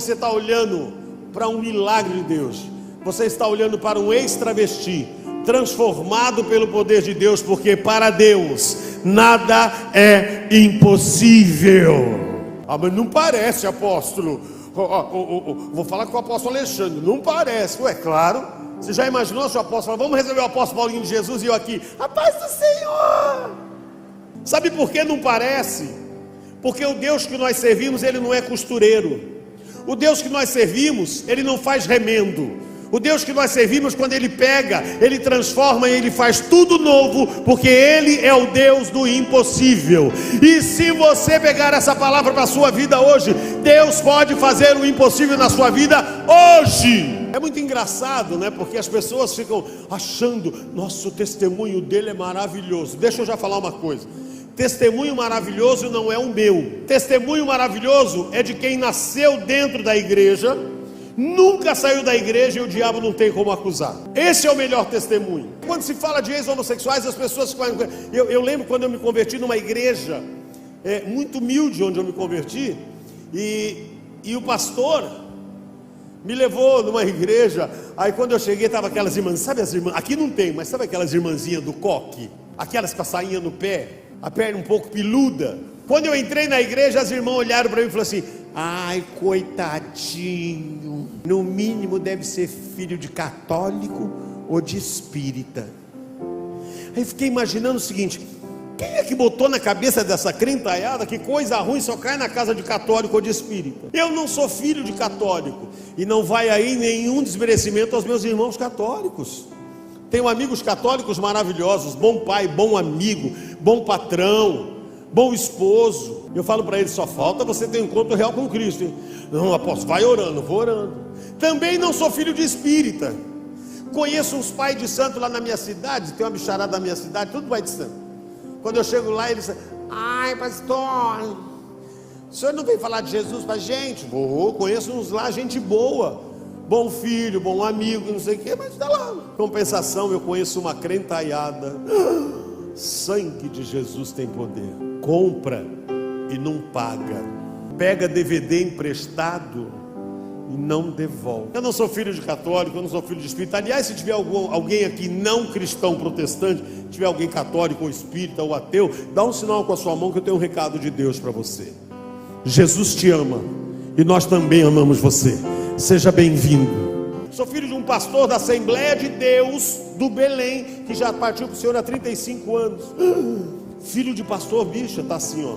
você está olhando para um milagre de Deus. Você está olhando para um ex-travesti transformado pelo poder de Deus, porque para Deus nada é impossível. Mas não parece, apóstolo. Vou falar com o apóstolo Alexandre. Não parece. Ué, claro. Você já imaginou se o apóstolo, vamos receber o apóstolo Paulinho de Jesus e eu aqui, a paz do Senhor. Sabe por que não parece? Porque o Deus que nós servimos, ele não é costureiro. O Deus que nós servimos, ele não faz remendo. O Deus que nós servimos, quando ele pega, ele transforma e ele faz tudo novo, porque ele é o Deus do impossível. E se você pegar essa palavra para a sua vida hoje, Deus pode fazer o impossível na sua vida hoje. É muito engraçado, né? Porque as pessoas ficam achando, nossa, o testemunho dele é maravilhoso. Deixa eu já falar uma coisa. Testemunho maravilhoso não é o meu. Testemunho maravilhoso é de quem nasceu dentro da igreja, nunca saiu da igreja e o diabo não tem como acusar. Esse é o melhor testemunho. Quando se fala de ex-homossexuais, as pessoas ficam... Eu lembro quando eu me converti numa igreja muito humilde, onde eu me converti, e o pastor me levou numa igreja. Aí quando eu cheguei, estava aquelas irmãs, sabe as irmãs, aqui não tem, mas sabe aquelas irmãzinhas do coque? Aquelas com a sainha no pé, a perna um pouco peluda. Quando eu entrei na igreja, as irmãs olharam para mim e falaram assim: ai, coitadinho, no mínimo deve ser filho de católico ou de espírita. Aí fiquei imaginando o seguinte: quem é que botou na cabeça dessa crentalhada que coisa ruim só cai na casa de católico ou de espírita? Eu não sou filho de católico, e não vai aí nenhum desmerecimento aos meus irmãos católicos. Tenho amigos católicos maravilhosos, bom pai, bom amigo, bom patrão, bom esposo. Eu falo para eles: só falta você ter um encontro real com Cristo, hein? Não, apóstolo, vai orando, vou orando. Também não sou filho de espírita. Conheço uns pais de santo lá na minha cidade. Tem uma bicharada na minha cidade, tudo pai de santo. Quando eu chego lá, eles dizem: ai, pastor, o senhor não vem falar de Jesus para a gente? Vou, conheço uns lá, gente boa, bom filho, bom amigo, não sei o que, mas está lá. Compensação, eu conheço uma crentalhada. Sangue de Jesus tem poder. Compra e não paga. Pega DVD emprestado e não devolve. Eu não sou filho de católico, eu não sou filho de espírita. Aliás, se tiver alguém aqui não cristão protestante, tiver alguém católico ou espírita ou ateu, dá um sinal com a sua mão que eu tenho um recado de Deus para você. Jesus te ama e nós também amamos você. Seja bem-vindo. Sou filho de um pastor da Assembleia de Deus do Belém, que já partiu para o Senhor há 35 anos. Filho de pastor, bicha, tá assim, ó,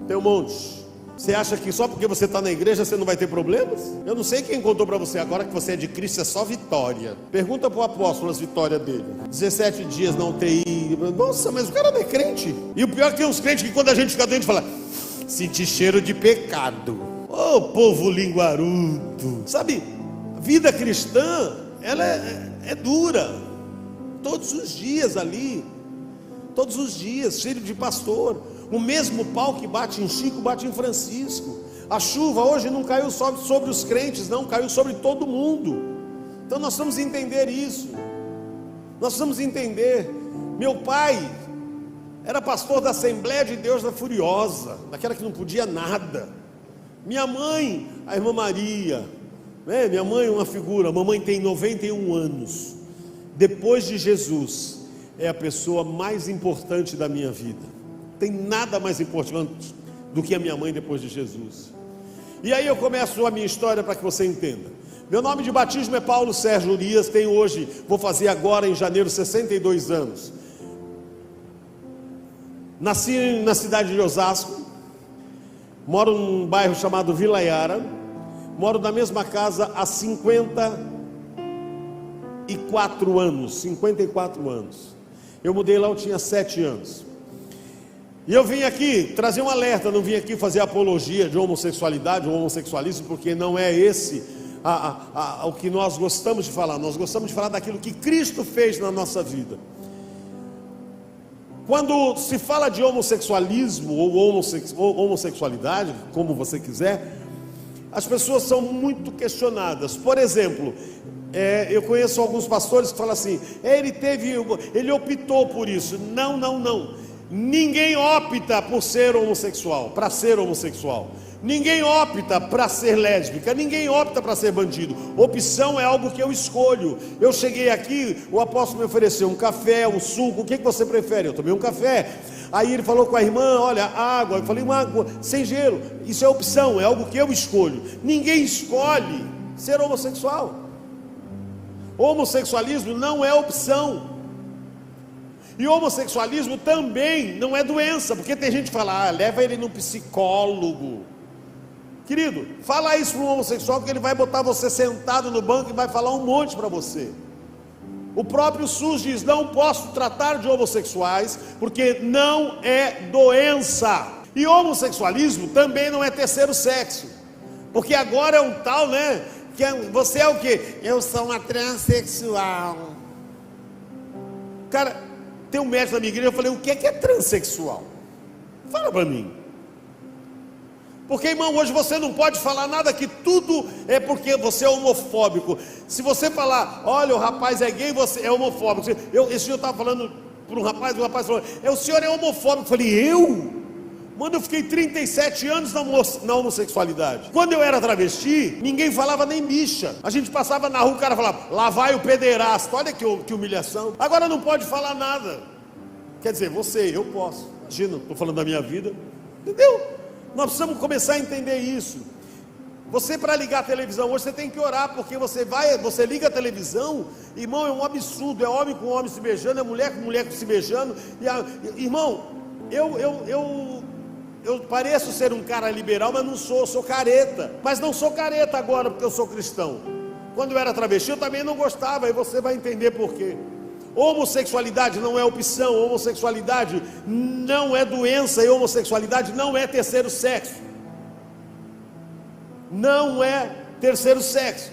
tem um monte. Você acha que só porque você está na igreja você não vai ter problemas? Eu não sei quem contou para você agora que você é de Cristo, é só vitória. Pergunta para o apóstolo as vitórias dele. 17 dias na UTI. Nossa, mas o cara não é crente. E o pior é que tem uns crentes que quando a gente fica doente fala: senti cheiro de pecado. Ô povo linguarudo. Sabe, a vida cristã, ela é dura. Todos os dias ali. Todos os dias, filho de pastor. O mesmo pau que bate em Chico, bate em Francisco. A chuva hoje não caiu só sobre os crentes, não, caiu sobre todo mundo. Então nós precisamos entender isso. Nós precisamos entender. Meu pai era pastor da Assembleia de Deus da Furiosa, daquela que não podia nada. Minha mãe, a irmã Maria, né? Minha mãe é uma figura. A mamãe tem 91 anos. Depois de Jesus, é a pessoa mais importante da minha vida. Tem nada mais importante do que a minha mãe depois de Jesus. E aí eu começo a minha história para que você entenda. Meu nome de batismo é Paulo Sérgio Urias. Tenho hoje, vou fazer agora em janeiro 62 anos. Nasci na cidade de Osasco. Moro num bairro chamado Vila Yara. Moro na mesma casa há 54 anos. 54 anos. Eu mudei lá, eu tinha 7 anos. E eu vim aqui trazer um alerta, não vim aqui fazer apologia de homossexualidade ou homossexualismo, porque não é esse o que nós gostamos de falar. Nós gostamos de falar daquilo que Cristo fez na nossa vida. Quando se fala de homossexualismo ou homossexualidade, como você quiser, as pessoas são muito questionadas. Por exemplo, eu conheço alguns pastores que falam assim: ele optou por isso. Não. Ninguém opta por ser homossexual, para ser homossexual. Ninguém opta para ser lésbica, ninguém opta para ser bandido. Opção é algo que eu escolho. Eu cheguei aqui, o apóstolo me ofereceu um café, um suco, o que você prefere? Eu tomei um café. Aí ele falou com a irmã, olha, água. Eu falei, uma água sem gelo. Isso é opção, é algo que eu escolho. Ninguém escolhe ser homossexual. Homossexualismo não é opção. E homossexualismo também não é doença, porque tem gente que fala, leva ele no psicólogo. Querido, fala isso para um homossexual, que ele vai botar você sentado no banco e vai falar um monte para você. O próprio SUS diz, não posso tratar de homossexuais, porque não é doença. E homossexualismo também não é terceiro sexo, porque agora é um tal, né, que você é o quê? Eu sou uma transexual. Cara, tem um médico na minha igreja, eu falei, o que é transexual? Fala para mim. Porque, irmão, hoje você não pode falar nada, que tudo é porque você é homofóbico. Se você falar, olha, o rapaz é gay, você é homofóbico. Esse dia eu estava falando para um rapaz, o rapaz falou, o senhor é homofóbico. Eu falei, eu? Mano, eu fiquei 37 anos na homossexualidade. Quando eu era travesti, ninguém falava nem bicha. A gente passava na rua, o cara falava, lá vai o pederasta. Olha que humilhação. Agora não pode falar nada. Quer dizer, eu posso. Imagina, estou falando da minha vida. Entendeu? Nós precisamos começar a entender isso. Você, para ligar a televisão hoje, você tem que orar, porque você liga a televisão, irmão, é um absurdo, é homem com homem se beijando, é mulher com mulher se beijando, irmão, eu pareço ser um cara liberal, mas não sou careta, mas não sou careta agora, porque eu sou cristão. Quando eu era travesti, eu também não gostava, e você vai entender por quê. Homossexualidade não é opção, homossexualidade não é doença, e homossexualidade não é terceiro sexo. Não é terceiro sexo.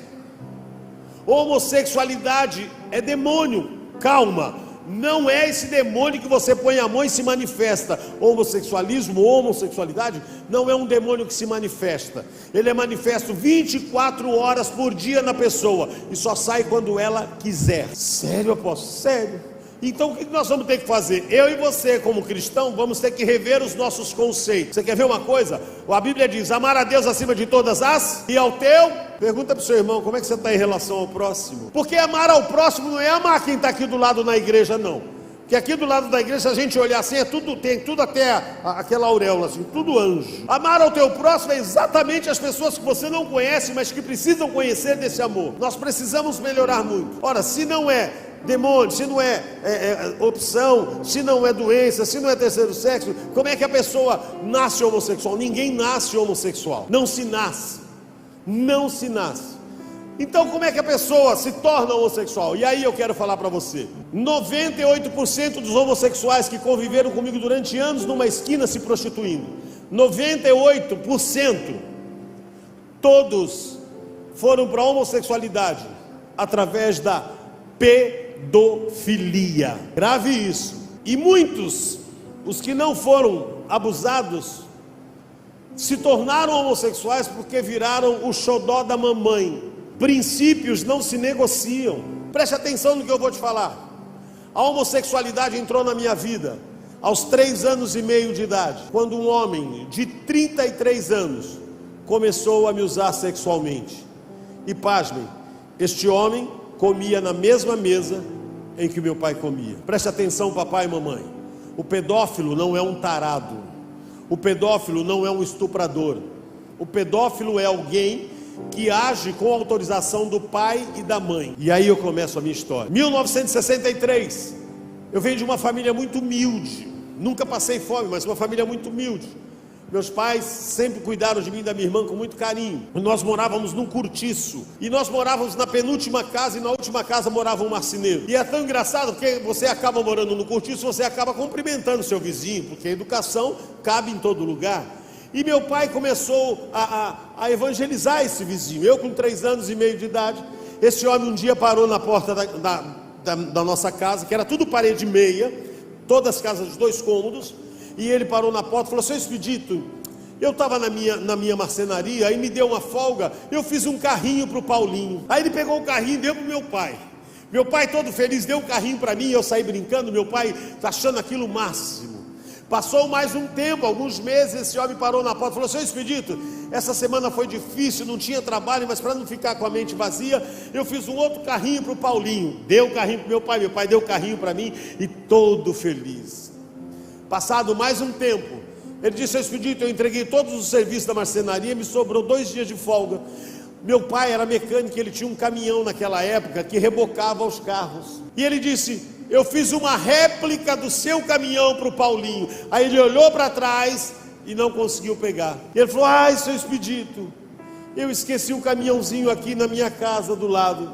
Homossexualidade é demônio. Calma, não é esse demônio que você põe a mão e se manifesta. Homossexualismo, homossexualidade não é um demônio que se manifesta. Ele é manifesto 24 horas por dia na pessoa, e só sai quando ela quiser. Sério, apóstolo? Sério. Então o que nós vamos ter que fazer? Eu e você, como cristão, vamos ter que rever os nossos conceitos. Você quer ver uma coisa? A Bíblia diz, amar a Deus acima de todas as, e ao teu. Pergunta para o seu irmão, como é que você está em relação ao próximo? Porque amar ao próximo não é amar quem está aqui do lado na igreja, não. Porque aqui do lado da igreja, se a gente olhar assim, tem tudo até aquela auréola, assim, tudo anjo. Amar ao teu próximo é exatamente as pessoas que você não conhece, mas que precisam conhecer desse amor. Nós precisamos melhorar muito. Ora, se não é demônio, se não é opção, se não é doença, se não é terceiro sexo, como é que a pessoa nasce homossexual? Ninguém nasce homossexual, não se nasce. Então como é que a pessoa se torna homossexual? E aí eu quero falar para você, 98% dos homossexuais que conviveram comigo durante anos numa esquina se prostituindo, 98%, todos foram para a homossexualidade através da pedofilia. Grave isso. E muitos, os que não foram abusados, se tornaram homossexuais porque viraram o xodó da mamãe. Princípios não se negociam. Preste atenção no que eu vou te falar. A homossexualidade entrou na minha vida aos 3 anos e meio de idade, quando um homem de 33 anos começou a me usar sexualmente. E pasmem, este homem comia na mesma mesa em que meu pai comia. Preste atenção, papai e mamãe. O pedófilo não é um tarado. O pedófilo não é um estuprador. O pedófilo é alguém que age com autorização do pai e da mãe. E aí eu começo a minha história. 1963, eu venho de uma família muito humilde. Nunca passei fome, mas uma família muito humilde. Meus pais sempre cuidaram de mim e da minha irmã com muito carinho. Nós morávamos num cortiço, e nós morávamos na penúltima casa, e na última casa morava um marceneiro. E é tão engraçado, porque você acaba morando no cortiço, você acaba cumprimentando seu vizinho, porque a educação cabe em todo lugar. E meu pai começou a evangelizar esse vizinho. Eu com 3 anos e meio de idade, esse homem um dia parou na porta da nossa casa, que era tudo parede meia, todas as casas de 2 cômodos, e ele parou na porta e falou: seu Expedito, eu estava na minha marcenaria, aí me deu uma folga, eu fiz um carrinho para o Paulinho. Aí ele pegou o carrinho e deu para o meu pai. Meu pai todo feliz deu um carrinho para mim, eu saí brincando, meu pai achando aquilo o máximo. Passou mais um tempo, alguns meses, esse homem parou na porta e falou: seu Expedito, essa semana foi difícil, não tinha trabalho, mas para não ficar com a mente vazia, eu fiz um outro carrinho para o Paulinho. Deu o carrinho para meu pai deu o carrinho para mim, e todo feliz. Passado mais um tempo, ele disse: seu Expedito, eu entreguei todos os serviços da marcenaria, me sobrou 2 dias de folga. Meu pai era mecânico, ele tinha um caminhão naquela época que rebocava os carros, e ele disse: eu fiz uma réplica do seu caminhão para o Paulinho. Aí ele olhou para trás e não conseguiu pegar. Ele falou: ai, seu Expedito, eu esqueci o caminhãozinho aqui na minha casa do lado,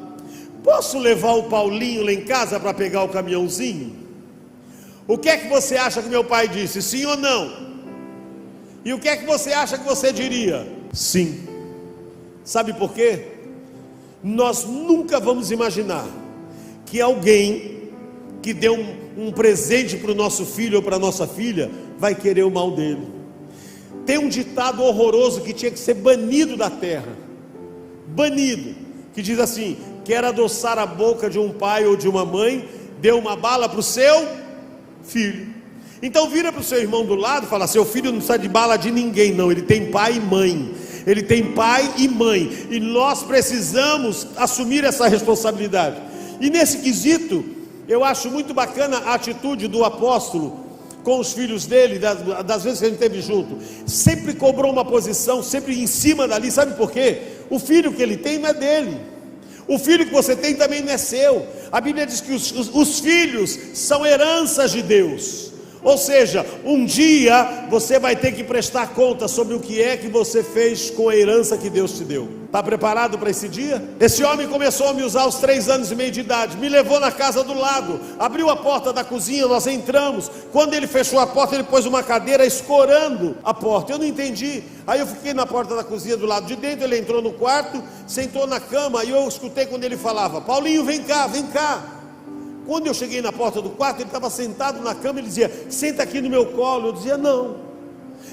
posso levar o Paulinho lá em casa para pegar o caminhãozinho? O que é que você acha que meu pai disse? Sim ou não? E o que é que você acha que você diria? Sim. Sabe por quê? Nós nunca vamos imaginar que alguém que deu um presente para o nosso filho ou para a nossa filha vai querer o mal dele. Tem um ditado horroroso que tinha que ser banido da terra, banido, que diz assim: quer adoçar a boca de um pai ou de uma mãe, dê uma bala para o seu filho. Então vira para o seu irmão do lado e fala: seu filho não precisa de bala de ninguém não, ele tem pai e mãe. Ele tem pai e mãe, e nós precisamos assumir essa responsabilidade. E nesse quesito, eu acho muito bacana a atitude do apóstolo com os filhos dele, das vezes que a gente esteve junto. Sempre cobrou uma posição, sempre em cima dali. Sabe por quê? O filho que ele tem não é dele, o filho que você tem também não é seu. A Bíblia diz que os filhos são heranças de Deus. Ou seja, um dia você vai ter que prestar conta sobre o que é que você fez com a herança que Deus te deu. Está preparado para esse dia? Esse homem começou a me usar aos 3 anos e meio de idade, me levou na casa do lado, abriu a porta da cozinha, nós entramos. Quando ele fechou a porta, ele pôs uma cadeira escorando a porta. Eu não entendi. Aí eu fiquei na porta da cozinha do lado de dentro, ele entrou no quarto, sentou na cama, e eu escutei quando ele falava: Paulinho, vem cá, vem cá. Quando eu cheguei na porta do quarto, ele estava sentado na cama, ele dizia: senta aqui no meu colo. Eu dizia: não.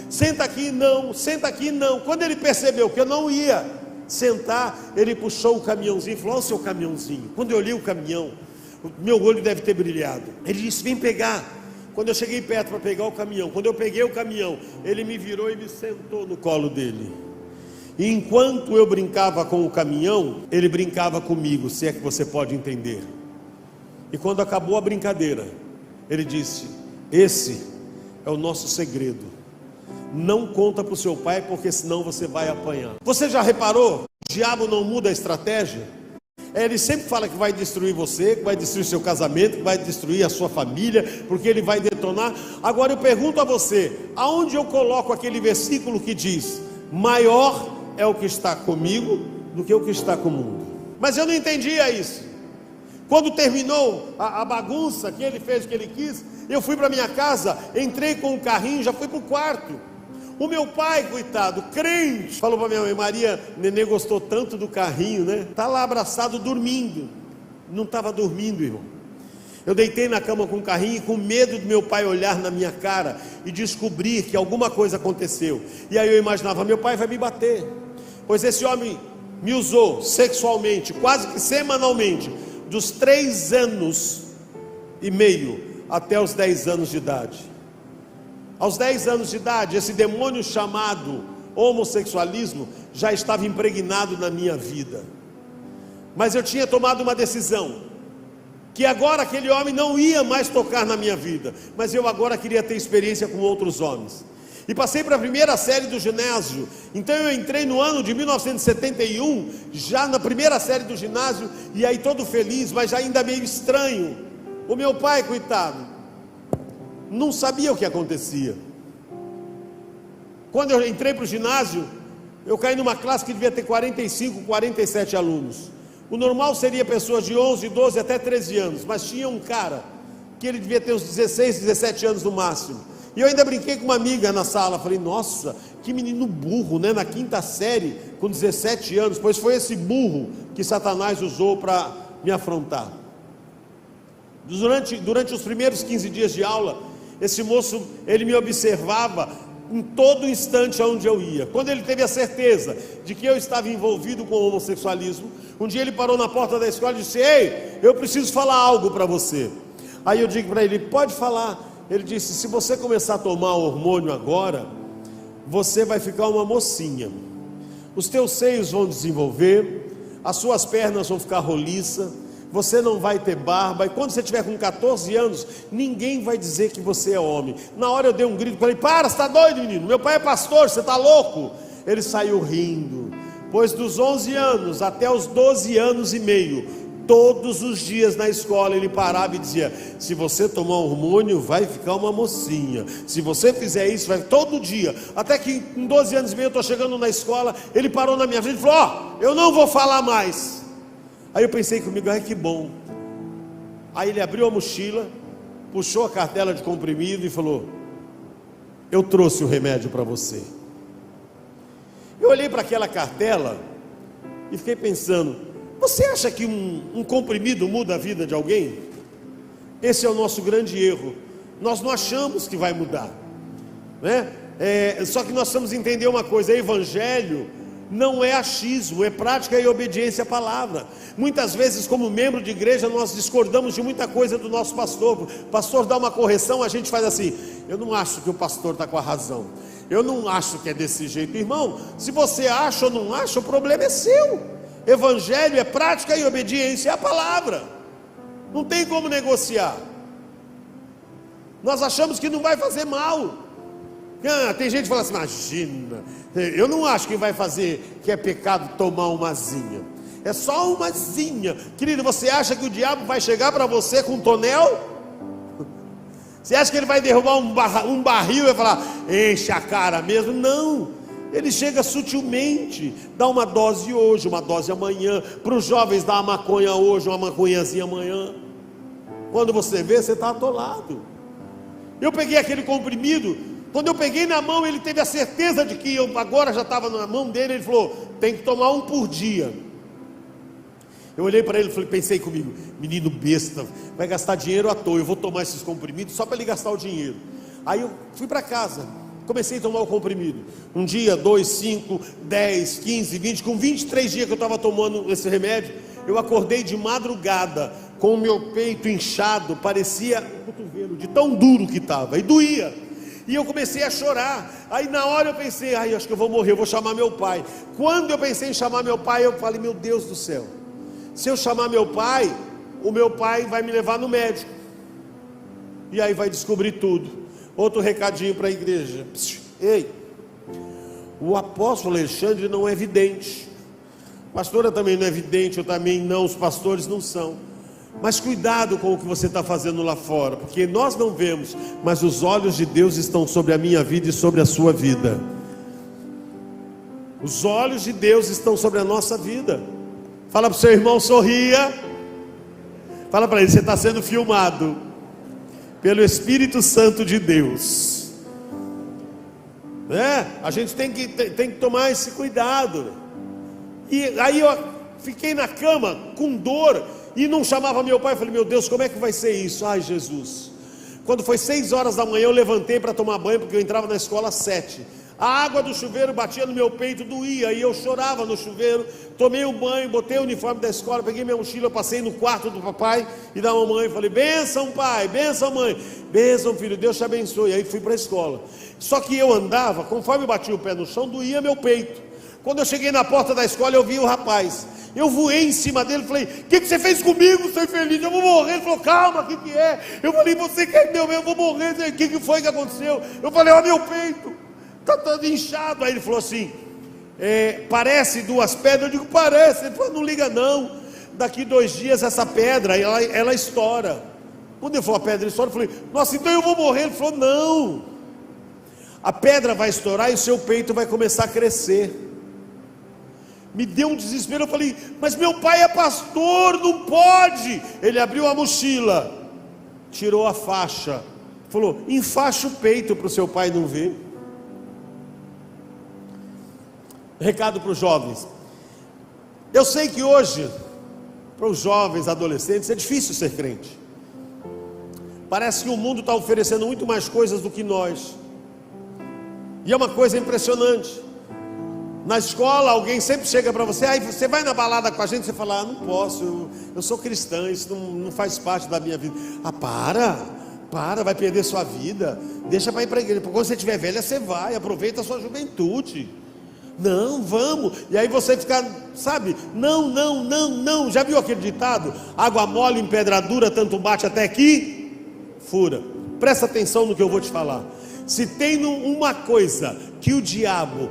Senta aqui, não. Senta aqui, não. Quando ele percebeu que eu não ia sentar, ele puxou o caminhãozinho e falou: olha o seu caminhãozinho. Quando eu olhei o caminhão, o meu olho deve ter brilhado. Ele disse: vem pegar. Quando eu cheguei perto para pegar o caminhão, quando eu peguei o caminhão, ele me virou e me sentou no colo dele. E enquanto eu brincava com o caminhão, ele brincava comigo, se é que você pode entender. E quando acabou a brincadeira, ele disse: esse é o nosso segredo, não conta para o seu pai, porque senão você vai apanhar. Você já reparou? O diabo não muda a estratégia. Ele sempre fala que vai destruir você, que vai destruir seu casamento, que vai destruir a sua família, porque ele vai detonar. Agora eu pergunto a você: aonde eu coloco aquele versículo que diz: maior é o que está comigo do que o que está com o mundo? Mas eu não entendia isso. Quando terminou a bagunça que ele fez, o que ele quis, eu fui para minha casa, entrei com o carrinho, já fui para o quarto. O meu pai, coitado, crente, falou para minha mãe: Maria, nenê gostou tanto do carrinho, né? Está lá abraçado, dormindo. Não estava dormindo, irmão. Eu deitei na cama com o carrinho, com medo do meu pai olhar na minha cara e descobrir que alguma coisa aconteceu. E aí eu imaginava: meu pai vai me bater, pois esse homem me usou sexualmente, quase que semanalmente, dos 3 anos e meio até os 10 anos de idade. Aos 10 anos de idade, esse demônio chamado homossexualismo já estava impregnado na minha vida. Mas eu tinha tomado uma decisão, que agora aquele homem não ia mais tocar na minha vida, mas eu agora queria ter experiência com outros homens. E passei para a primeira série do ginásio. Então eu entrei no ano de 1971, já na primeira série do ginásio, e aí todo feliz, mas já ainda meio estranho. O meu pai, coitado, não sabia o que acontecia. Quando eu entrei para o ginásio, eu caí numa classe que devia ter 45, 47 alunos. O normal seria pessoas de 11, 12 até 13 anos, mas tinha um cara que ele devia ter uns 16, 17 anos no máximo. E eu ainda brinquei com uma amiga na sala, falei: nossa, que menino burro, né? Na 5ª série, com 17 anos, pois foi esse burro que Satanás usou para me afrontar. Durante os primeiros 15 dias de aula, esse moço, ele me observava em todo instante aonde eu ia. Quando ele teve a certeza de que eu estava envolvido com o homossexualismo, um dia ele parou na porta da escola e disse: ei, eu preciso falar algo para você. Aí eu digo para ele: pode falar. Ele disse: se você começar a tomar hormônio agora, você vai ficar uma mocinha. Os teus seios vão desenvolver, as suas pernas vão ficar roliças, você não vai ter barba, e quando você tiver com 14 anos, ninguém vai dizer que você é homem. Na hora eu dei um grito, falei: para, você está doido, menino? Meu pai é pastor, você está louco? Ele saiu rindo. Pois dos 11 anos até os 12 anos e meio, todos os dias na escola ele parava e dizia: se você tomar hormônio vai ficar uma mocinha, se você fizer isso vai, todo dia. Até que em 12 anos e meio eu estou chegando na escola, ele parou na minha frente e falou: ó, eu não vou falar mais. Aí eu pensei comigo: ai, que bom. Aí ele abriu a mochila, puxou a cartela de comprimido e falou: eu trouxe o remédio para você. Eu olhei para aquela cartela e fiquei pensando: você acha que um comprimido muda a vida de alguém? Esse é o nosso grande erro. Nós não achamos que vai mudar, né? Só que nós precisamos entender uma coisa: evangelho não é achismo, é prática e obediência à palavra. Muitas vezes, como membro de igreja, nós discordamos de muita coisa do nosso pastor. O pastor dá uma correção, a gente faz assim: eu não acho que o pastor está com a razão, eu não acho que é desse jeito. Irmão, se você acha ou não acha, o problema é seu. Evangelho é prática e obediência à palavra, não tem como negociar. Nós achamos que não vai fazer mal. Tem gente que fala assim: imagina, eu não acho que vai fazer, que é pecado tomar umazinha. É só umazinha. Querido, você acha que o diabo vai chegar para você com um tonel? Você acha que ele vai derrubar um barril e falar: enche a cara mesmo? Não, ele chega sutilmente, dá uma dose hoje, uma dose amanhã. Para os jovens dá uma maconha hoje, uma maconhazinha amanhã. Quando você vê, você está atolado. Eu peguei aquele comprimido, quando eu peguei na mão, ele teve a certeza de que eu agora já estava na mão dele. Ele falou: tem que tomar um por dia. Eu olhei para ele e pensei comigo: menino besta, vai gastar dinheiro à toa, eu vou tomar esses comprimidos só para ele gastar o dinheiro. Aí eu fui para casa, comecei a tomar o comprimido. Um dia, 2, 5, 10, 15, 20, com 23 dias que eu estava tomando esse remédio, eu acordei de madrugada, com o meu peito inchado, parecia um cotovelo, de tão duro que estava, e doía. E eu comecei a chorar. Aí na hora eu pensei: ai, acho que eu vou morrer, eu vou chamar meu pai. Quando eu pensei em chamar meu pai, eu falei: meu Deus do céu, se eu chamar meu pai, o meu pai vai me levar no médico, e aí vai descobrir tudo. Outro recadinho para a igreja: ei, o apóstolo Alexandre não é vidente, a pastora também não é vidente, eu também não, os pastores não são. Mas cuidado com o que você está fazendo lá fora, porque nós não vemos, mas os olhos de Deus estão sobre a minha vida e sobre a sua vida. Os olhos de Deus estão sobre a nossa vida. Fala para o seu irmão: sorria. Fala para ele: você está sendo filmado pelo Espírito Santo de Deus. A gente tem que tomar esse cuidado. E aí eu fiquei na cama com dor e não chamava meu pai. Eu falei: meu Deus, como é que vai ser isso? Ai, Jesus. Quando foi 6 horas da manhã, eu levantei para tomar banho, porque eu entrava na escola às 7. A água do chuveiro batia no meu peito, doía, e eu chorava no chuveiro. Tomei um banho, botei o uniforme da escola, peguei minha mochila, passei no quarto do papai e da mamãe, falei: bênção pai, bênção mãe, bênção filho, Deus te abençoe. Aí fui para a escola. Só que eu andava, conforme eu batia o pé no chão, doía meu peito. Quando eu cheguei na porta da escola, eu vi o rapaz. Eu voei em cima dele, falei: o que você fez comigo, seu infeliz? Eu vou morrer. Ele falou: calma, o que é? Eu falei: você quer meu, eu vou morrer. O que foi que aconteceu? Eu falei: ó, meu peito está todo inchado. Aí ele falou assim: parece 2 pedras. Eu digo: parece. Ele falou: não liga não, daqui 2 dias essa pedra, ela estoura. Quando ele falou: a pedra estoura, eu falei: nossa, então eu vou morrer. Ele falou: não, a pedra vai estourar e o seu peito vai começar a crescer. Me deu um desespero. Eu falei: mas meu pai é pastor, não pode. Ele abriu a mochila, tirou a faixa, falou: enfaixa o peito para o seu pai não ver. Recado para os jovens. Eu sei que hoje, para os jovens, adolescentes, é difícil ser crente. Parece que o mundo está oferecendo muito mais coisas do que nós, e é uma coisa impressionante. Na escola, alguém sempre chega para você: aí você vai na balada com a gente? Você fala: não posso, eu sou cristã, isso não faz parte da minha vida. vai perder sua vida. Deixa para ir para a igreja. Porque quando você estiver velha, você vai. Aproveita a sua juventude. Não, vamos. E aí você fica, sabe? Não. Já viu aquele ditado? Água mole em pedra dura, tanto bate até que fura. Presta atenção no que eu vou te falar. Se tem uma coisa que o diabo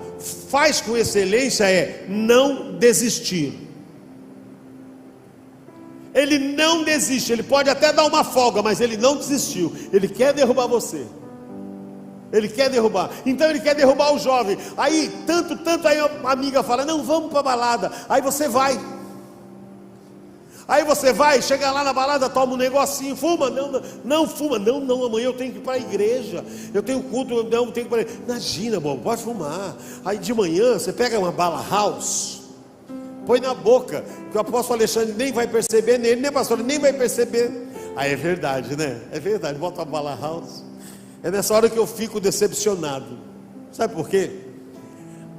faz com excelência, é não desistir. Ele não desiste. Ele pode até dar uma folga, mas ele não desistiu. Ele quer derrubar você. Ele quer derrubar. Então ele quer derrubar o jovem. Aí tanto aí a amiga fala: não, vamos para a balada. Aí você vai. Chega lá na balada, toma um negocinho, fuma, não fuma, não, amanhã eu tenho que ir para a igreja, eu tenho culto, eu tenho que ir para a igreja. Imagina, bom, pode fumar. Aí de manhã você pega uma bala house, põe na boca, que o apóstolo Alexandre nem vai perceber, nem a pastora nem vai perceber. Aí é verdade, né? É verdade, bota a bala house. É nessa hora que eu fico decepcionado. Sabe por quê?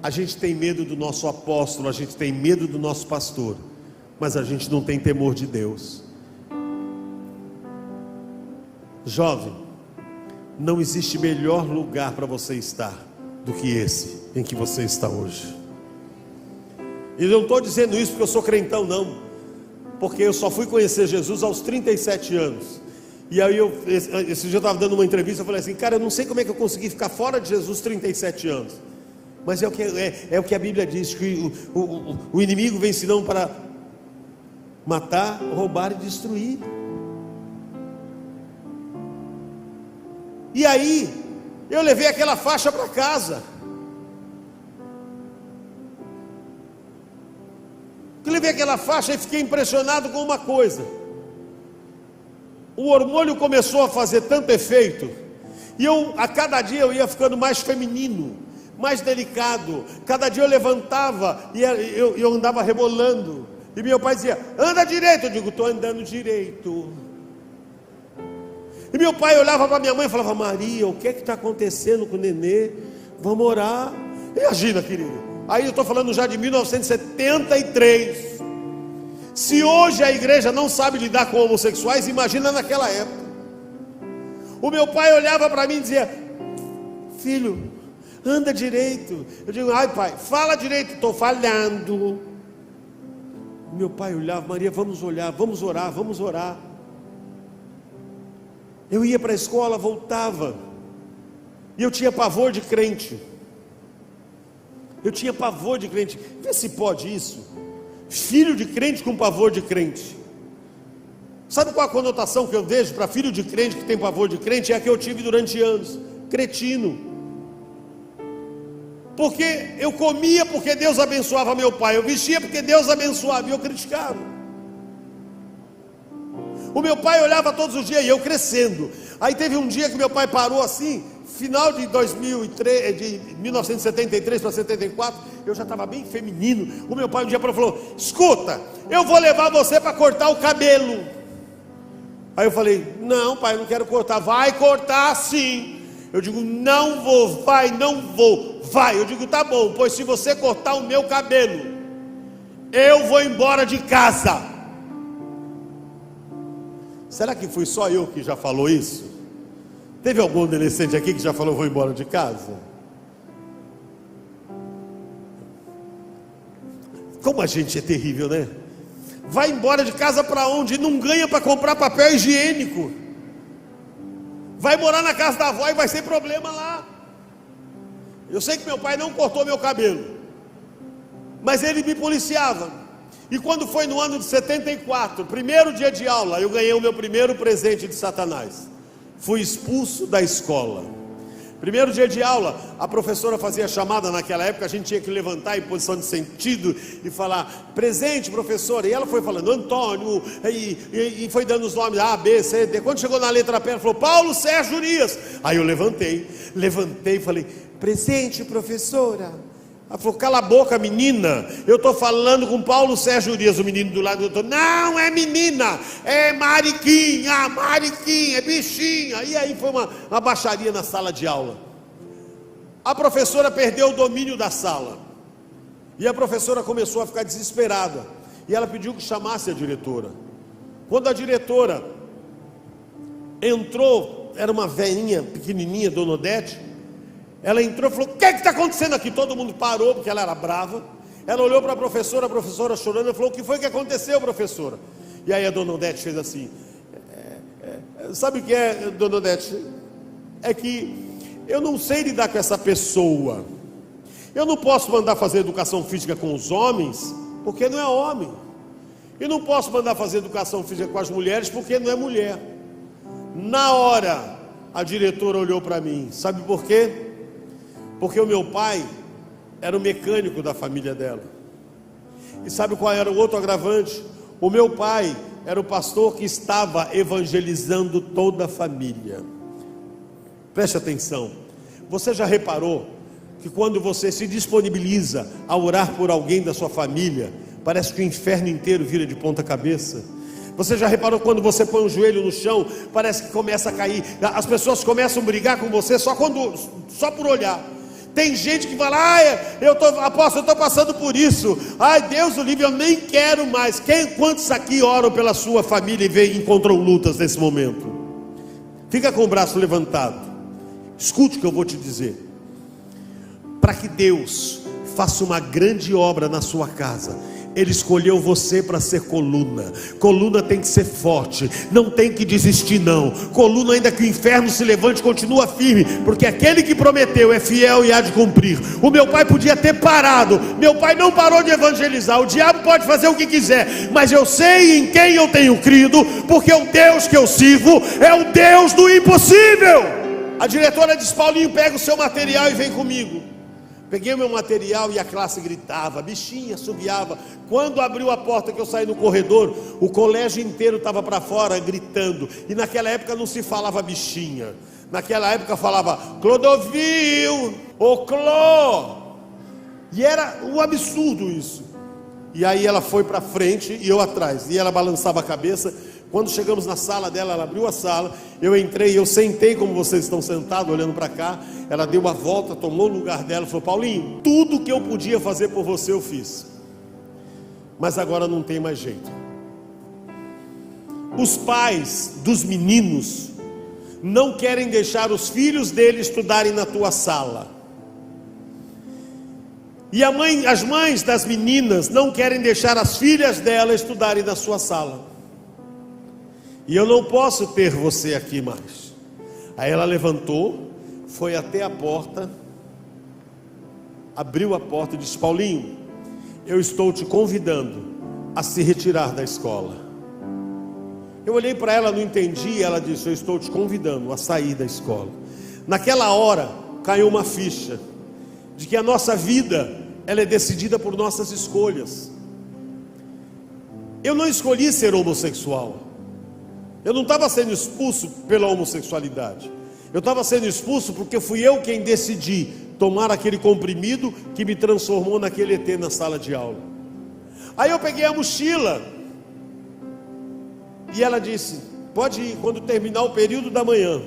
A gente tem medo do nosso apóstolo, a gente tem medo do nosso pastor, mas a gente não tem temor de Deus. Jovem, não existe melhor lugar para você estar do que esse em que você está hoje. E eu não estou dizendo isso porque eu sou crentão, não, porque eu só fui conhecer Jesus aos 37 anos. E aí esse dia eu estava dando uma entrevista, eu falei assim: cara, eu não sei como é que eu consegui ficar fora de Jesus 37 anos. Mas é o que a Bíblia diz, que o inimigo vem senão para matar, roubar e destruir. E aí eu levei aquela faixa para casa. Eu levei aquela faixa e fiquei impressionado com uma coisa. O hormônio começou a fazer tanto efeito, e a cada dia eu ia ficando mais feminino, mais delicado. Cada dia eu levantava e eu andava rebolando. E meu pai dizia: anda direito. Eu digo: estou andando direito. E meu pai olhava para minha mãe e falava: Maria, o que é que está acontecendo com o nenê? Vamos orar. Imagina, querido. Aí eu estou falando já de 1973. Se hoje a igreja não sabe lidar com homossexuais, imagina naquela época. O meu pai olhava para mim e dizia: filho, anda direito. Eu digo: ai pai, fala direito. Estou falhando. Meu pai olhava: Maria, vamos orar, vamos orar. Eu ia para a escola, voltava, e eu tinha pavor de crente. Vê se pode isso. Filho de crente com pavor de crente. Sabe qual a conotação que eu vejo para filho de crente que tem pavor de crente? É a que eu tive durante anos: cretino. Porque eu comia porque Deus abençoava meu pai, eu vestia porque Deus abençoava, e eu criticava. O meu pai olhava todos os dias e eu crescendo. Aí teve um dia que meu pai parou assim, final de 2003, de 1973 para 74, eu já estava bem feminino. O meu pai um dia falou: escuta, eu vou levar você para cortar o cabelo. Aí eu falei: não pai, não quero cortar. Vai cortar sim. Eu digo: não vou. Vai. Eu digo: tá bom, pois se você cortar o meu cabelo, eu vou embora de casa. Será que fui só eu que já falou isso? Teve algum adolescente aqui que já falou: vou embora de casa? Como a gente é terrível, né? Vai embora de casa para onde? Não ganha para comprar papel higiênico. Vai morar na casa da avó e vai ser problema lá. Eu sei que meu pai não cortou meu cabelo, mas ele me policiava. E quando foi no ano de 74, primeiro dia de aula, eu ganhei o meu primeiro presente de Satanás. Fui expulso da escola. Primeiro dia de aula, a professora fazia chamada. Naquela época a gente tinha que levantar em posição de sentido e falar: presente, professora. E ela foi falando Antônio, e foi dando os nomes A, B, C, D. Quando chegou na letra P, ela falou: Paulo Sérgio Urias. Aí eu levantei e falei: presente, professora. Ela falou: cala a boca, menina, eu estou falando com Paulo Sérgio Urias. O menino do lado do doutor: não é menina, é mariquinha, é bichinha. E aí foi uma baixaria na sala de aula. A professora perdeu o domínio da sala, e a professora começou a ficar desesperada, e ela pediu que chamasse a diretora. Quando a diretora entrou era uma velhinha pequenininha, Dona Odete. Ela entrou e falou: o que é que está acontecendo aqui? Todo mundo parou, porque ela era brava. Ela olhou para a professora chorando, e falou: o que foi que aconteceu, professora? E aí a Dona Odete fez assim: sabe o que é, Dona Odete? É que eu não sei lidar com essa pessoa. Eu não posso mandar fazer educação física com os homens, porque não é homem. Eu não posso mandar fazer educação física com as mulheres, porque não é mulher. Na hora, a diretora olhou para mim. Sabe por quê? Porque o meu pai era o mecânico da família dela. E sabe qual era o outro agravante? O meu pai era o pastor que estava evangelizando toda a família. Preste atenção. Você já reparou que quando você se disponibiliza a orar por alguém da sua família, parece que o inferno inteiro vira de ponta cabeça? Você já reparou quando você põe o joelho no chão, parece que começa a cair, as pessoas começam a brigar com você só por olhar. Tem gente que fala: apóstolo, eu estou passando por isso. Ai, Deus o livre, eu nem quero mais. Quantos aqui oram pela sua família e encontram lutas nesse momento? Fica com o braço levantado. Escute o que eu vou te dizer. Para que Deus faça uma grande obra na sua casa, Ele escolheu você para ser coluna. Coluna tem que ser forte, não tem que desistir não. Coluna, ainda que o inferno se levante, continua firme, porque aquele que prometeu é fiel e há de cumprir. O meu pai podia ter parado, meu pai não parou de evangelizar. O diabo pode fazer o que quiser, mas eu sei em quem eu tenho crido, porque o Deus que eu sirvo é o Deus do impossível. A diretora disse: Paulinho, pega o seu material e vem comigo. Peguei o meu material e a classe gritava, a bichinha assobiava. Quando abriu a porta que eu saí no corredor, o colégio inteiro estava para fora gritando. E naquela época não se falava bichinha. Naquela época falava Clodovil, ô Cló. E era um absurdo isso. E aí ela foi para frente e eu atrás. E ela balançava a cabeça. Quando chegamos na sala dela, ela abriu a sala, eu entrei, eu sentei como vocês estão sentados, olhando para cá. Ela deu uma volta, tomou o lugar dela, falou: Paulinho, tudo que eu podia fazer por você eu fiz, mas agora não tem mais jeito. Os pais dos meninos não querem deixar os filhos deles estudarem na tua sala, e as mães das meninas não querem deixar as filhas dela estudarem na sua sala. E eu não posso ter você aqui mais. Aí ela levantou, foi até a porta, abriu a porta e disse: Paulinho, eu estou te convidando a se retirar da escola. Eu olhei para ela, não entendi. Ela disse: eu estou te convidando a sair da escola. Naquela hora caiu uma ficha de que a nossa vida, ela é decidida por nossas escolhas. Eu não escolhi ser homossexual. Eu não estava sendo expulso pela homossexualidade. Eu estava sendo expulso porque fui eu quem decidi tomar aquele comprimido que me transformou naquele ET na sala de aula. Aí eu peguei a mochila e ela disse: pode ir, quando terminar o período da manhã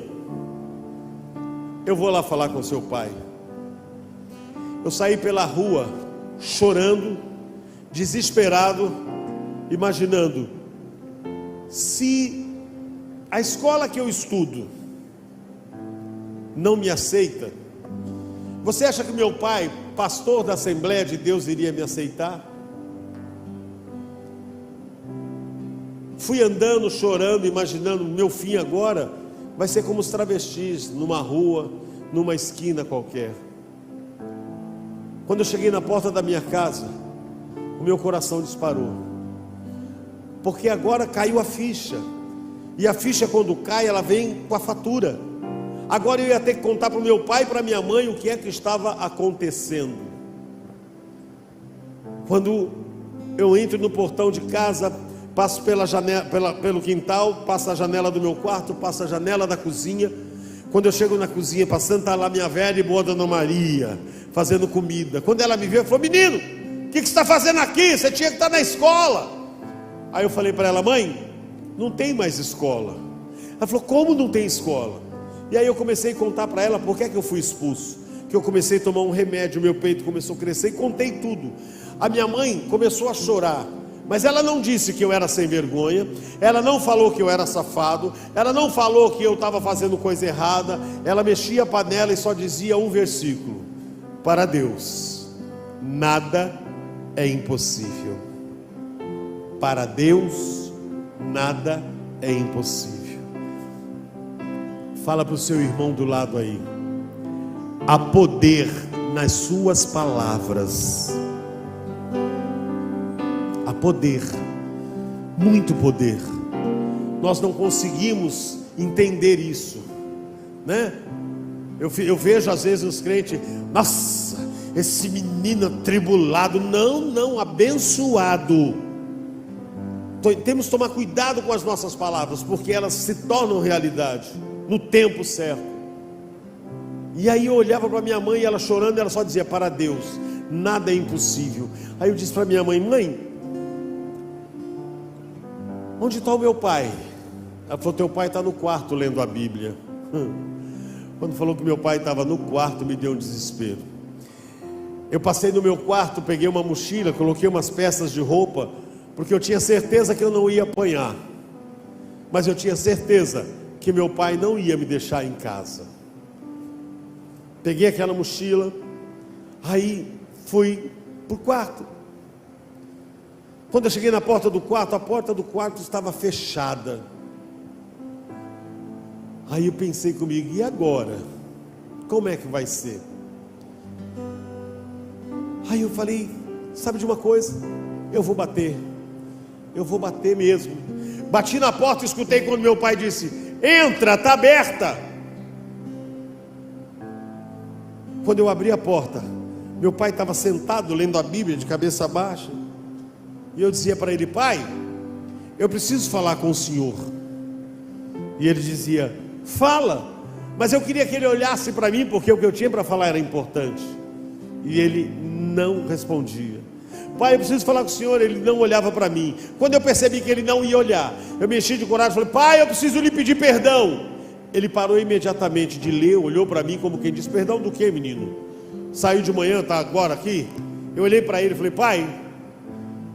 eu vou lá falar com seu pai. Eu saí pela rua chorando, desesperado, imaginando: se a escola que eu estudo não me aceita, você acha que meu pai, pastor da Assembleia de Deus, iria me aceitar? Fui andando, chorando, imaginando: meu fim agora vai ser como os travestis, numa rua, numa esquina qualquer. Quando eu cheguei na porta da minha casa, o meu coração disparou, porque agora caiu a ficha. E a ficha, quando cai, ela vem com a fatura. Agora eu ia ter que contar para o meu pai e para minha mãe o que é que estava acontecendo. Quando eu entro no portão de casa, passo pela janela, pelo quintal, passo a janela do meu quarto, passo a janela da cozinha. Quando eu chego na cozinha, passando, está lá minha velha e boa Dona Maria, fazendo comida. Quando ela me viu, falou: menino, o que você está fazendo aqui? Você tinha que estar na escola. Aí eu falei para ela: mãe, não tem mais escola. Ela falou: como não tem escola? E aí eu comecei a contar para ela por que eu fui expulso. Que eu comecei a tomar um remédio, meu peito começou a crescer, e contei tudo. A minha mãe começou a chorar, Mas ela não disse que eu era sem vergonha, ela não falou que eu era safado, ela não falou que eu estava fazendo coisa errada. Ela mexia a panela e só dizia um versículo: para Deus nada é impossível. Para Deus nada é impossível. Fala para o seu irmão do lado aí: há poder nas suas palavras. Há poder, muito poder. Nós não conseguimos entender isso, né? Eu vejo às vezes os crentes: nossa, esse menino atribulado. Não, abençoado. Temos que tomar cuidado com as nossas palavras, porque elas se tornam realidade no tempo certo. E aí eu olhava para minha mãe, ela chorando, ela só dizia: para Deus nada é impossível. Aí eu disse para minha mãe: mãe, onde está o meu pai? Ela falou: teu pai está no quarto lendo a Bíblia. Quando falou que meu pai estava no quarto, me deu um desespero. Eu passei no meu quarto, peguei uma mochila, coloquei umas peças de roupa, porque eu tinha certeza que eu não ia apanhar, mas eu tinha certeza que meu pai não ia me deixar em casa. Peguei aquela mochila, aí fui para o quarto. Quando eu cheguei na porta do quarto, a porta do quarto estava fechada. Aí eu pensei comigo: e agora? Como é que vai ser? Aí eu falei: sabe de uma coisa? Eu vou bater mesmo. Bati na porta e escutei quando meu pai disse: entra, está aberta. Quando eu abri a porta, meu pai estava sentado lendo a Bíblia de cabeça baixa. E eu dizia para ele: pai, eu preciso falar com o senhor. E ele dizia: fala. Mas eu queria que ele olhasse para mim, porque o que eu tinha para falar era importante. E ele não respondia. Pai, eu preciso falar com o senhor. Ele não olhava para mim. Quando eu percebi que ele não ia olhar, eu me enchi de coragem e falei: pai, eu preciso lhe pedir perdão. Ele parou imediatamente de ler, olhou para mim como quem diz: perdão do que, menino? Saiu de manhã, está agora aqui? Eu olhei para ele e falei: pai,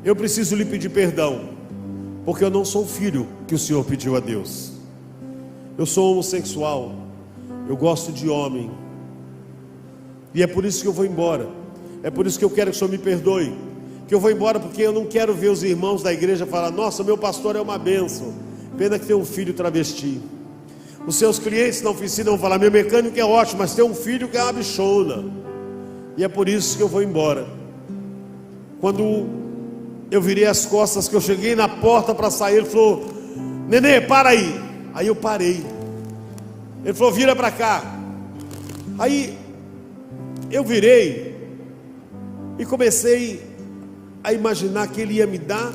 eu preciso lhe pedir perdão, porque eu não sou o filho que o senhor pediu a Deus. Eu sou homossexual, eu gosto de homem, e é por isso que eu vou embora. É por isso que eu quero que o senhor me perdoe, que eu vou embora, porque eu não quero ver os irmãos da igreja falar: nossa, meu pastor é uma bênção, pena que tem um filho travesti. Os seus clientes na oficina vão falar: meu mecânico é ótimo, mas tem um filho que é uma bichona. E é por isso que eu vou embora. Quando eu virei as costas, que eu cheguei na porta para sair, ele falou: nenê, para aí. Aí eu parei. Ele falou: vira para cá. Aí eu virei e comecei a imaginar que ele ia me dar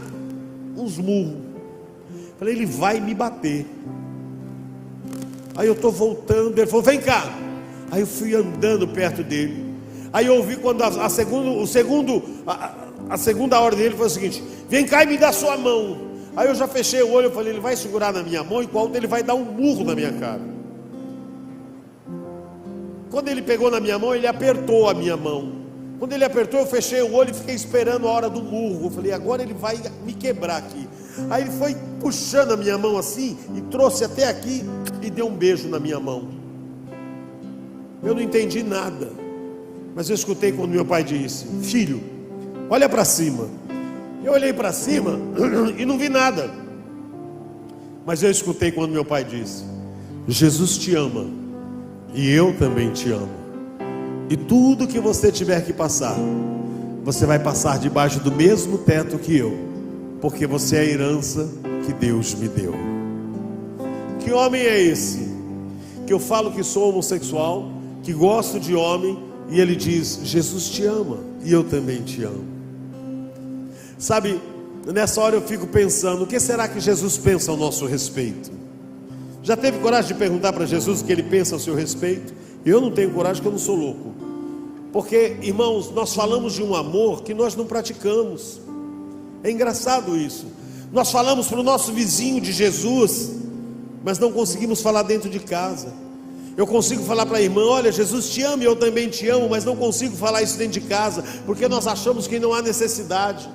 uns murros. Falei: ele vai me bater. Aí eu estou voltando, ele falou: vem cá. Aí eu fui andando perto dele. Aí eu ouvi quando a segunda ordem dele foi o seguinte: vem cá e me dá sua mão. Aí eu já fechei o olho, eu falei: ele vai segurar na minha mão, enquanto ele vai dar um murro na minha cara. Quando ele pegou na minha mão, ele apertou a minha mão. Quando ele apertou, eu fechei o olho e fiquei esperando a hora do murro. Eu falei: agora ele vai me quebrar aqui. Aí ele foi puxando a minha mão assim e trouxe até aqui e deu um beijo na minha mão. Eu não entendi nada, mas eu escutei quando meu pai disse: filho, olha para cima. Eu olhei para cima e não vi nada, mas eu escutei quando meu pai disse: Jesus te ama e eu também te amo. E tudo que você tiver que passar, você vai passar debaixo do mesmo teto que eu, porque você é a herança que Deus me deu. Que homem é esse? Que eu falo que sou homossexual, que gosto de homem, e ele diz: Jesus te ama e eu também te amo. Sabe, nessa hora eu fico pensando: o que será que Jesus pensa ao nosso respeito? Já teve coragem de perguntar para Jesus o que ele pensa ao seu respeito? Eu não tenho coragem, porque eu não sou louco. Porque, irmãos, nós falamos de um amor que nós não praticamos. É engraçado isso. Nós falamos para o nosso vizinho de Jesus, mas não conseguimos falar dentro de casa. Eu consigo falar para a irmã: olha, Jesus te ama e eu também te amo, mas não consigo falar isso dentro de casa, porque nós achamos que não há necessidade.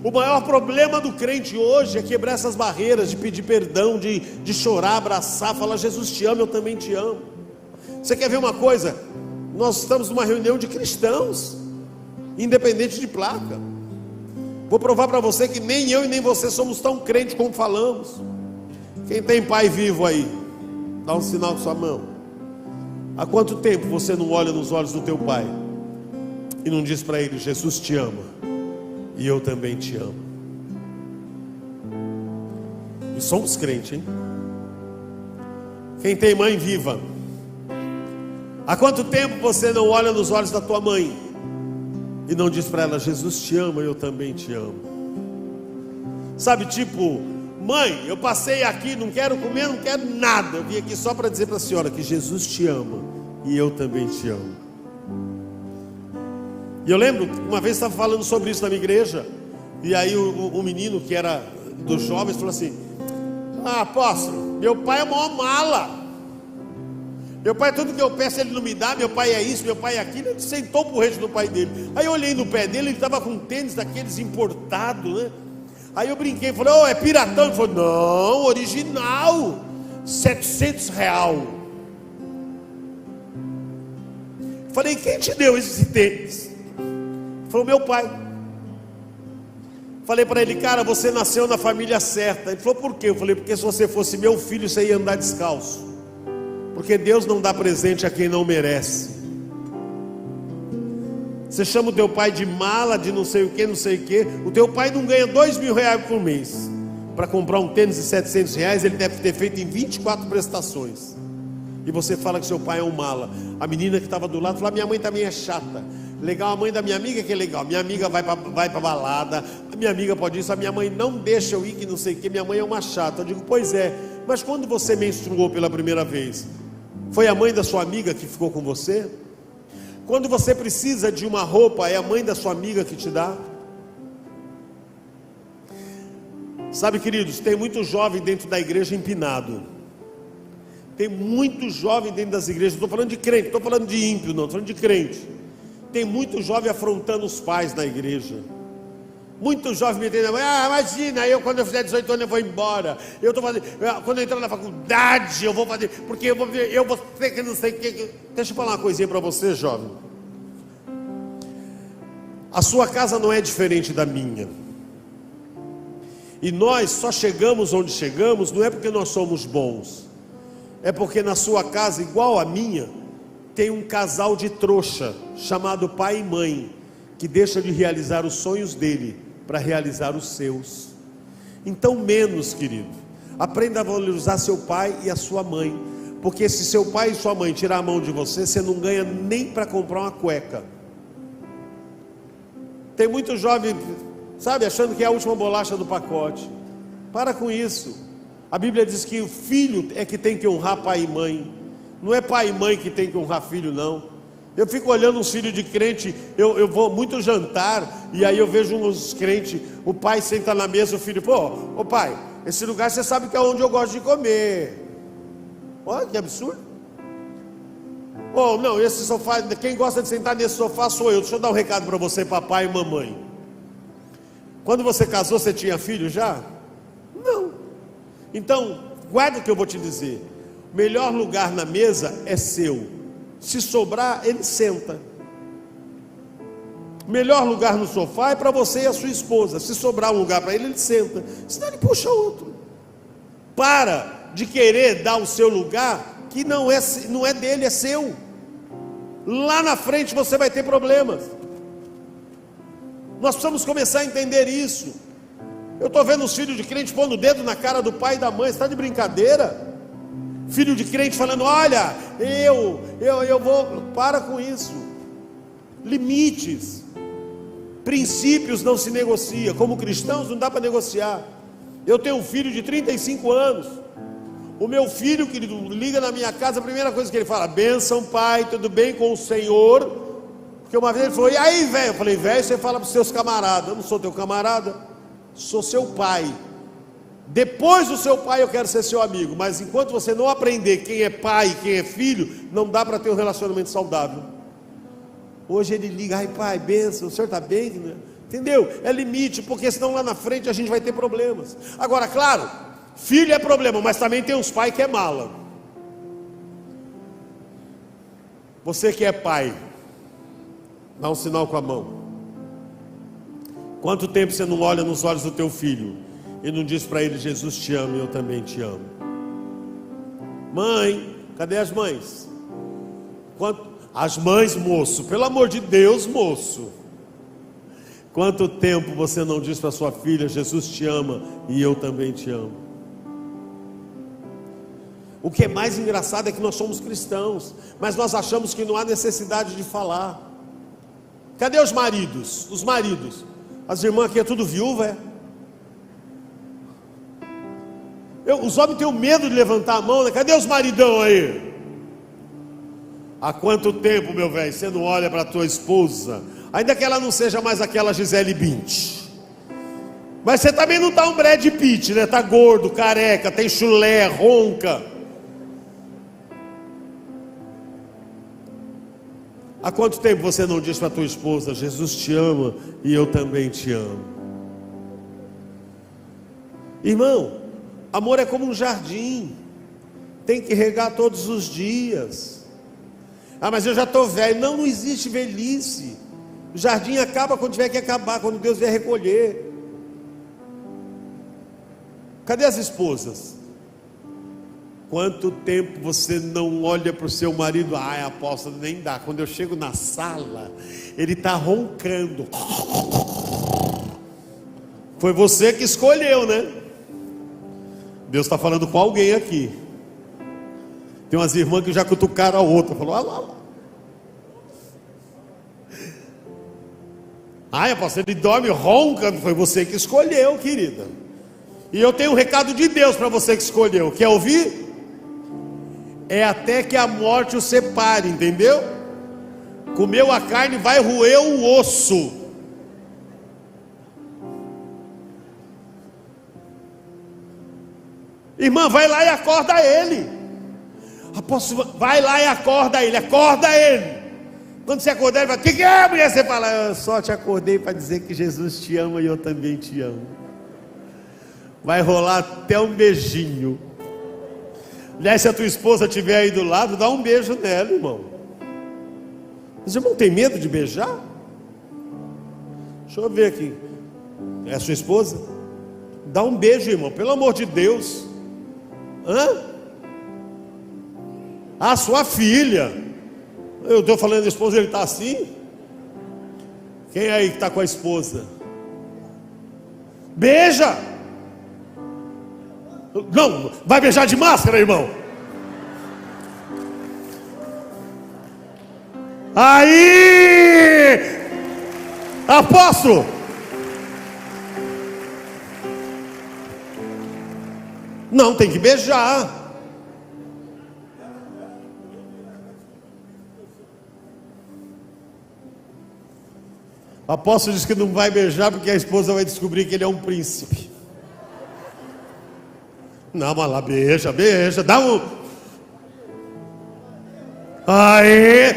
O maior problema do crente hoje é quebrar essas barreiras de pedir perdão, de chorar, abraçar, falar: Jesus te ama, eu também te amo. Você quer ver uma coisa? Nós estamos numa reunião de cristãos, independente de placa. Vou provar para você que nem eu e nem você somos tão crentes como falamos. Quem tem pai vivo aí, dá um sinal com sua mão. Há quanto tempo você não olha nos olhos do teu pai e não diz para ele: Jesus te ama e eu também te amo? E somos crentes, hein? Quem tem mãe viva, há quanto tempo você não olha nos olhos da tua mãe e não diz para ela: Jesus te ama e eu também te amo? Sabe, tipo: mãe, eu passei aqui, não quero comer, não quero nada, eu vim aqui só para dizer para a senhora que Jesus te ama e eu também te amo. E eu lembro, uma vez estava falando sobre isso na minha igreja, e aí o menino que era dos jovens falou assim: ah, apóstolo, meu pai é mó mala, meu pai, tudo que eu peço ele não me dá, meu pai é isso, meu pai é aquilo. Ele sentou o porrete no pai dele. Aí eu olhei no pé dele, ele estava com um tênis daqueles importados, né? Aí eu brinquei, falei: oh, é piratão? Ele falou: não, original, R$700. Falei: quem te deu esse tênis? Ele falou: meu pai. Falei para ele: cara, você nasceu na família certa. Ele falou: por quê? Eu falei: porque se você fosse meu filho, você ia andar descalço, porque Deus não dá presente a quem não merece. Você chama o teu pai de mala, de não sei o que, não sei o que. O teu pai não ganha R$2.000 por mês. Para comprar um tênis de R$700, ele deve ter feito em 24 prestações. E você fala que seu pai é um mala. A menina que estava do lado falou: minha mãe também é chata. Legal, a mãe da minha amiga que é legal. Minha amiga vai para balada, a minha amiga pode isso, a minha mãe não deixa eu ir, que não sei o que, minha mãe é uma chata. Eu digo: pois é, mas quando você menstruou pela primeira vez, foi a mãe da sua amiga que ficou com você? Quando você precisa de uma roupa, é a mãe da sua amiga que te dá? Sabe, queridos, tem muito jovem dentro da igreja empinado. Tem muito jovem dentro das igrejas. Não estou falando de crente, não estou falando de ímpio, não, estou falando de crente. Tem muito jovem afrontando os pais na igreja. Muito jovem me entendendo: ah, imagina, eu quando eu fizer 18 anos eu vou embora. Eu estou fazendo, quando eu entrar na faculdade eu vou fazer, porque eu vou ter que não sei o que. Deixa eu falar uma coisinha para você, jovem. A sua casa não é diferente da minha. E nós só chegamos onde chegamos, não é porque nós somos bons, é porque na sua casa, igual a minha, tem um casal de trouxa chamado pai e mãe, que deixa de realizar os sonhos dele para realizar os seus. Então, menos, querido, aprenda a valorizar seu pai e a sua mãe, porque se seu pai e sua mãe tirar a mão de você, você não ganha nem para comprar uma cueca. Tem muito jovem, sabe, achando que é a última bolacha do pacote. Para com isso. A Bíblia diz que o filho é que tem que honrar pai e mãe, não é pai e mãe que tem que honrar filho, não. Eu fico olhando uns filhos de crente, eu vou muito jantar, e aí eu vejo uns crentes, o pai senta na mesa, o filho: pô, ô pai, esse lugar você sabe que é onde eu gosto de comer. Olha que absurdo. Oh, não, esse sofá, quem gosta de sentar nesse sofá sou eu. Deixa eu dar um recado para você, papai e mamãe. Quando você casou, você tinha filho já? Não. Então, guarda o que eu vou te dizer. O melhor lugar na mesa é seu. Se sobrar, ele senta. O melhor lugar no sofá é para você e a sua esposa. Se sobrar um lugar para ele, ele senta. Senão ele puxa outro. Para de querer dar o seu lugar, que não é dele, é seu. Lá na frente você vai ter problemas. Nós precisamos começar a entender isso. Eu estou vendo os filhos de crente pondo o dedo na cara do pai e da mãe. Você está de brincadeira? Filho de crente falando: olha, eu vou. Para com isso. Limites, princípios não se negocia. Como cristãos não dá para negociar. Eu tenho um filho de 35 anos. O meu filho, querido, liga na minha casa, a primeira coisa que ele fala: bênção, pai, tudo bem com o Senhor? Porque uma vez ele falou: e aí, velho? Eu falei: velho, você fala para os seus camaradas. Eu não sou teu camarada, sou seu pai. Depois do seu pai eu quero ser seu amigo. Mas enquanto você não aprender quem é pai e quem é filho, não dá para ter um relacionamento saudável. Hoje ele liga: ai pai, benção, o senhor está bem? Entendeu? É limite, porque senão lá na frente a gente vai ter problemas. Agora, claro, filho é problema, mas também tem uns pais que é mala. Você que é pai, dá um sinal com a mão. Quanto tempo você não olha nos olhos do teu filho e não diz para ele: Jesus te ama e eu também te amo? Mãe, cadê as mães? As mães, moço, pelo amor de Deus, moço. Quanto tempo você não diz para sua filha: Jesus te ama e eu também te amo? O que é mais engraçado é que nós somos cristãos, mas nós achamos que não há necessidade de falar. Cadê os maridos? Os maridos. As irmãs aqui é tudo viúva, é? Os homens têm medo de levantar a mão, né? Cadê os maridão aí? Há quanto tempo, meu velho, você não olha para a tua esposa, ainda que ela não seja mais aquela Gisele Bündchen, mas você também não está um Brad Pitt, né? Está gordo, careca, tem chulé, ronca. Há quanto tempo você não diz para a tua esposa: Jesus te ama e eu também te amo? Irmão, amor é como um jardim, tem que regar todos os dias. Ah, mas eu já estou velho. Não existe velhice. O jardim acaba quando tiver que acabar, quando Deus vier recolher. Cadê as esposas? Quanto tempo você não olha para o seu marido? Ai, apóstolo, nem dá. Quando eu chego na sala, ele está roncando. Foi você que escolheu, né? Deus está falando com alguém aqui. Tem umas irmãs que já cutucaram a outra. Falou: ah lá. Ai, apóstolo, ele dorme roncando. Foi você que escolheu, querida. E eu tenho um recado de Deus para você que escolheu. Quer ouvir? É até que a morte o separe, entendeu? Comeu a carne, vai roer o osso. Irmã, vai lá e acorda ele. Apóstolo, vai lá e acorda ele. Acorda ele. Quando você acordar, ele fala: o que é, mulher? Você fala: eu só te acordei para dizer que Jesus te ama e eu também te amo. Vai rolar até um beijinho. Aliás, se a tua esposa estiver aí do lado, dá um beijo nela, irmão. Os irmãos têm medo de beijar? Deixa eu ver aqui. É a sua esposa? Dá um beijo, irmão, pelo amor de Deus. Hã? Ah, sua filha. Eu estou falando da esposa, ele está assim? Quem aí que está com a esposa? Beija! Não, vai beijar de máscara, irmão. Aí, apóstolo, não, tem que beijar. O apóstolo diz que não vai beijar porque a esposa vai descobrir que ele é um príncipe. Não, mas lá beija, beija, dá um. Aí,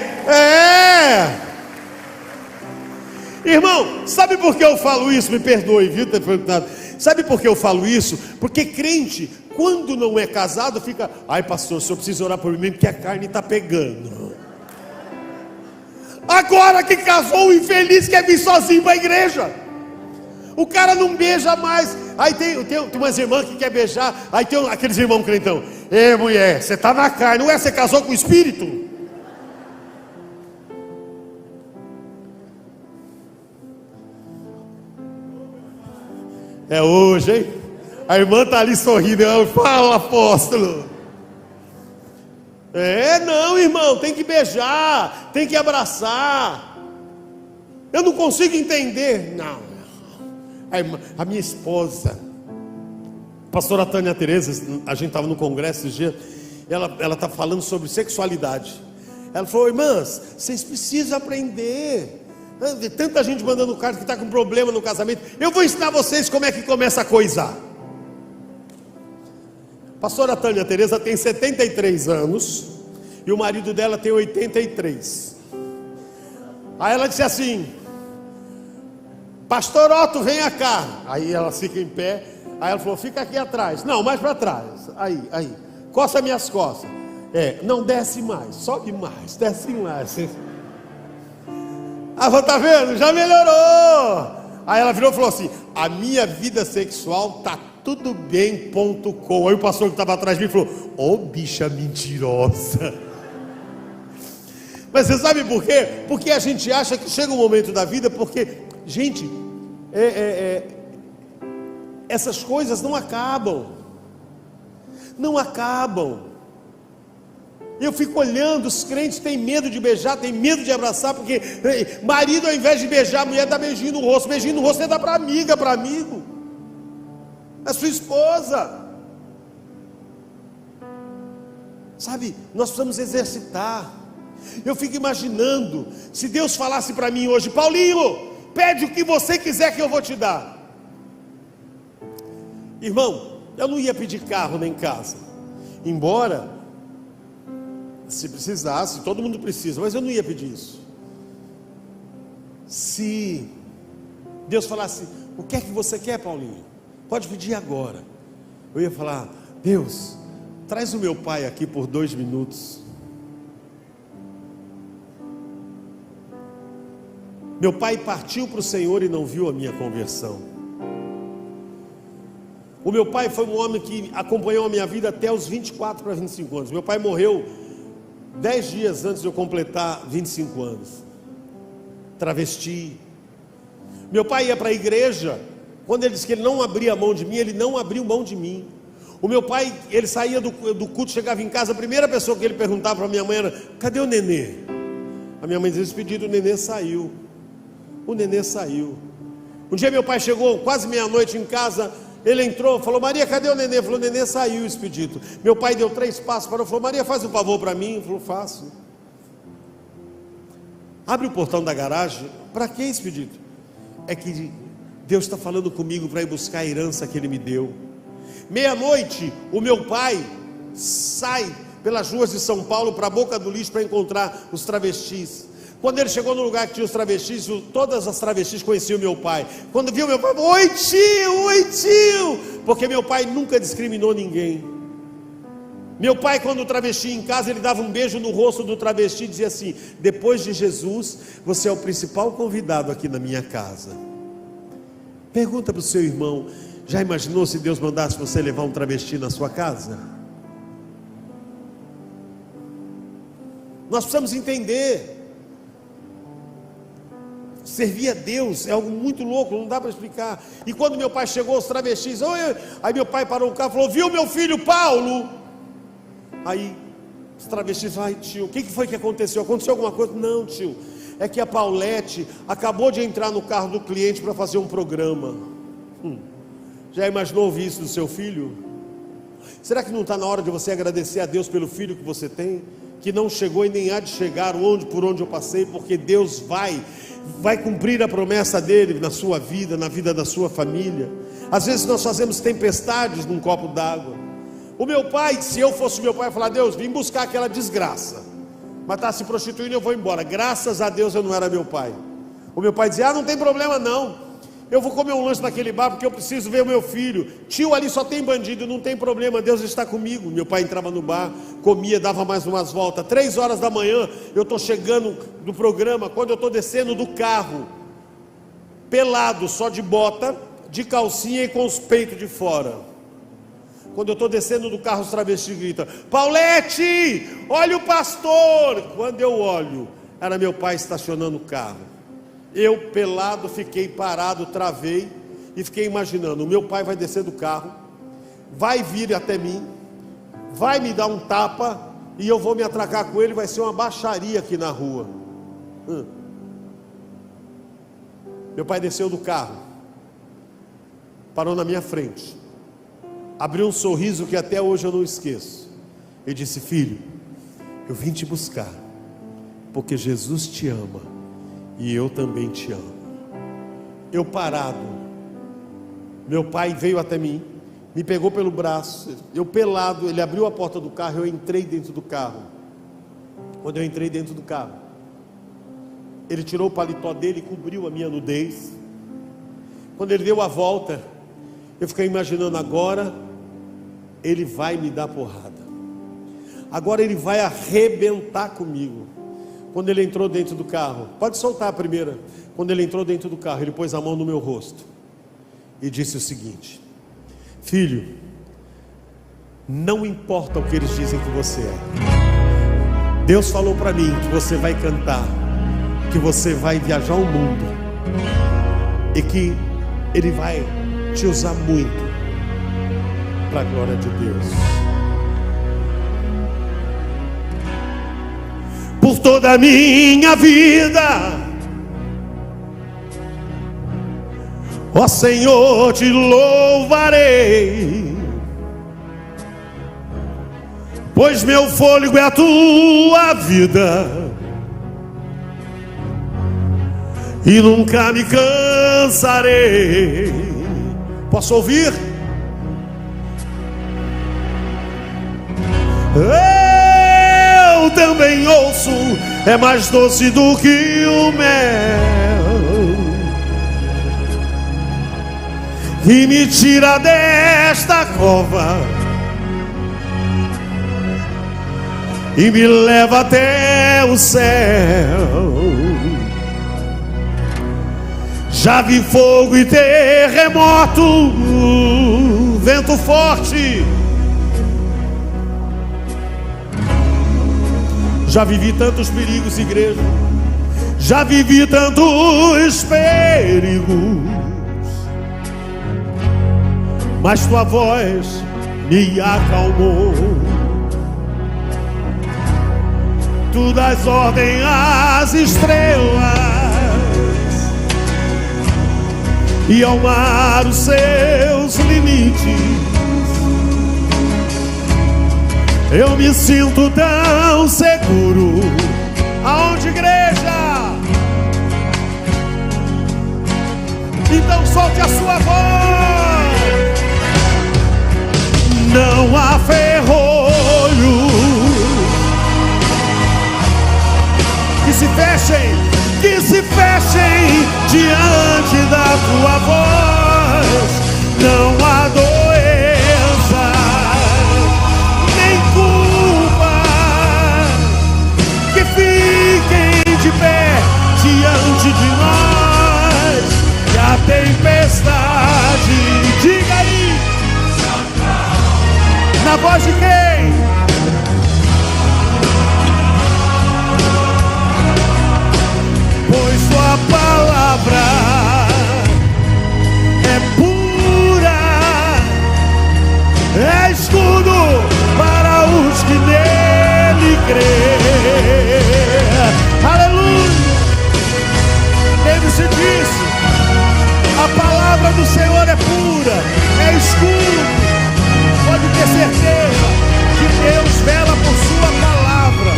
irmão, sabe por que eu falo isso? Me perdoe, viu, ter perguntado. Sabe por que eu falo isso? Porque crente, quando não é casado, fica: ai, pastor, o senhor precisa orar por mim porque a carne está pegando. Agora que casou, o infeliz quer vir sozinho para a igreja. O cara não beija mais. Aí tem umas irmãs que quer beijar. Aí tem aqueles irmãos crentão: ei, mulher, você está na carne. Ué, você casou com o espírito? É hoje, hein? A irmã está ali sorrindo. Fala, apóstolo. Não, irmão, tem que beijar, tem que abraçar. Eu não consigo entender. Não. A minha esposa, a pastora Tânia Tereza, a gente estava no congresso esse dia, ela está falando sobre sexualidade. Ela falou: irmãs, vocês precisam aprender. Tanta gente mandando carta que está com problema no casamento. Eu vou ensinar vocês como é que começa a coisar. A pastora Tânia Tereza tem 73 anos e o marido dela tem 83. Aí ela disse assim: pastor Otto, venha cá. Aí ela fica em pé. Aí ela falou, fica aqui atrás. Não, mais para trás. Aí, coça minhas costas. Não, desce mais, sobe mais, desce mais. Ah, tá vendo? Já melhorou. Aí ela virou e falou assim, a minha vida sexual tá tudo bem.com. Aí o pastor que estava atrás de mim falou, ô bicha mentirosa. Mas você sabe por quê? Porque a gente acha que chega um momento da vida, porque, gente, essas coisas não acabam. Não acabam. Eu fico olhando, os crentes têm medo de beijar, têm medo de abraçar, porque marido, ao invés de beijar, a mulher dá beijinho no rosto. Beijinho no rosto você dá para amiga, para amigo, a sua esposa. Sabe, nós precisamos exercitar. Eu fico imaginando, se Deus falasse para mim hoje, Paulinho, pede o que você quiser que eu vou te dar. Irmão, eu não ia pedir carro nem casa, embora, se precisasse, todo mundo precisa, mas eu não ia pedir isso. Se Deus falasse, o que é que você quer, Paulinho? Pode pedir agora. Eu ia falar, Deus, traz o meu pai aqui por 2 minutos. Meu pai partiu para o Senhor e não viu a minha conversão. O meu pai foi um homem que acompanhou a minha vida até os 24 para 25 anos. Meu pai morreu 10 dias antes de eu completar 25 anos. Travesti. Meu pai ia para a igreja. Quando ele disse que ele não abria mão de mim, ele não abriu mão de mim. O meu pai, ele saía do culto, chegava em casa, a primeira pessoa que ele perguntava para a minha mãe era, cadê o nenê? A minha mãe dizia, esse pedido, o nenê saiu. O nenê saiu. Um dia meu pai chegou quase meia-noite em casa. Ele entrou, falou, Maria, cadê o nenê? Falou, o nenê saiu, expedito. Meu pai deu 3 passos, parou, falou, Maria, faz um favor para mim. Falou, faço. Abre o portão da garagem. Para que, expedito? É que Deus está falando comigo para ir buscar a herança que Ele me deu. Meia-noite, o meu pai sai pelas ruas de São Paulo para a Boca do Lixo para encontrar os travestis. Quando ele chegou no lugar que tinha os travestis, todas as travestis conheciam meu pai. Quando viu meu pai, oi tio, porque meu pai nunca discriminou ninguém. Meu pai, quando o travesti ia em casa, ele dava um beijo no rosto do travesti e dizia assim, depois de Jesus, você é o principal convidado aqui na minha casa. Pergunta para o seu irmão, já imaginou se Deus mandasse você levar um travesti na sua casa? Nós precisamos entender. Servir a Deus é algo muito louco, não dá para explicar. E quando meu pai chegou, os travestis, aí meu pai parou o carro e falou, viu meu filho Paulo? Aí os travestis, ai tio, o que foi que aconteceu? Aconteceu alguma coisa? Não tio, é que a Paulette acabou de entrar no carro do cliente para fazer um programa. Já imaginou ouvir isso do seu filho? Será que não está na hora de você agradecer a Deus pelo filho que você tem? Que não chegou e nem há de chegar por onde eu passei, porque Deus vai cumprir a promessa dele na sua vida, na vida da sua família. Às vezes nós fazemos tempestades num copo d'água. O meu pai, se eu fosse meu pai, eu ia falar, Deus, vim buscar aquela desgraça, mas está se prostituindo, eu vou embora. Graças a Deus eu não era meu pai. O meu pai dizia, não tem problema não, eu vou comer um lanche naquele bar porque eu preciso ver o meu filho. Tio, ali só tem bandido, não tem problema, Deus está comigo. Meu pai entrava no bar, comia, dava mais umas voltas. 3 horas da manhã, eu estou chegando do programa, quando eu estou descendo do carro, pelado, só de bota, de calcinha e com os peitos de fora. Quando eu estou descendo do carro, os travestis gritam, Paulette, olha o pastor. Quando eu olho, era meu pai estacionando o carro. Eu, pelado, fiquei parado, travei e fiquei imaginando, o meu pai vai descer do carro, vai vir até mim, vai me dar um tapa e eu vou me atracar com ele, vai ser uma baixaria aqui na rua. Meu pai desceu do carro, parou na minha frente, abriu um sorriso que até hoje eu não esqueço, e disse, filho, eu vim te buscar, porque Jesus te ama, e eu também te amo. Eu parado, meu pai veio até mim, me pegou pelo braço, eu pelado, ele abriu a porta do carro, eu entrei dentro do carro. Quando eu entrei dentro do carro, ele tirou o paletó dele e cobriu a minha nudez, Quando ele deu a volta, eu fiquei imaginando, agora ele vai me dar porrada, agora ele vai arrebentar comigo. Quando ele entrou dentro do carro, pode soltar a primeira. Quando ele entrou dentro do carro, ele pôs a mão no meu rosto e disse o seguinte: filho, não importa o que eles dizem que você é, Deus falou para mim que você vai cantar, que você vai viajar o mundo e que Ele vai te usar muito para a glória de Deus. Por toda a minha vida, ó Senhor, te louvarei, pois meu fôlego é a tua vida e nunca me cansarei. Posso ouvir? Eu também ouço, é mais doce do que o mel, e me tira desta cova e me leva até o céu. Já vi fogo e terremoto, vento forte. Já vivi tantos perigos, igreja. Já vivi tantos perigos, mas tua voz me acalmou. Tu dás ordem às estrelas e ao mar os seus limites. Eu me sinto tão seguro. Aonde, igreja? Então solte a sua voz. Não há ferrolho que se fechem diante da tua voz. Não há doença nem culpa que fiquem de pé diante de nós. E a tempestade, diga aí, na voz de quem? Pois tua palavra é pura, é escudo para os que nele crêem. Aleluia! Lembre-se disso. A palavra do Senhor é pura, é escudo. Pode ter certeza que Deus vela por sua palavra,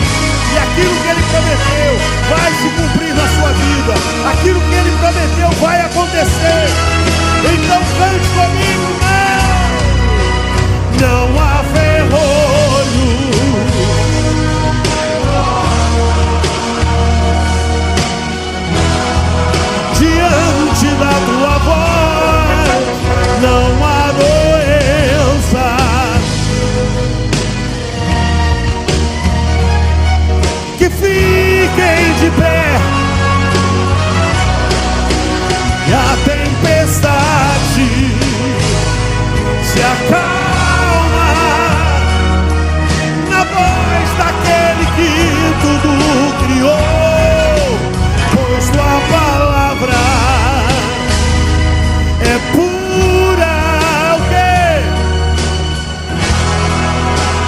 e aquilo que Ele prometeu vai se cumprir na sua vida. Aquilo que Ele prometeu vai acontecer. Então cante comigo. Não há ferrolho diante da tua voz. Não há doença que fiquem de pé, e a tempestade se acalma na voz daquele que tudo criou. Pois tua palavra é pura, o quê?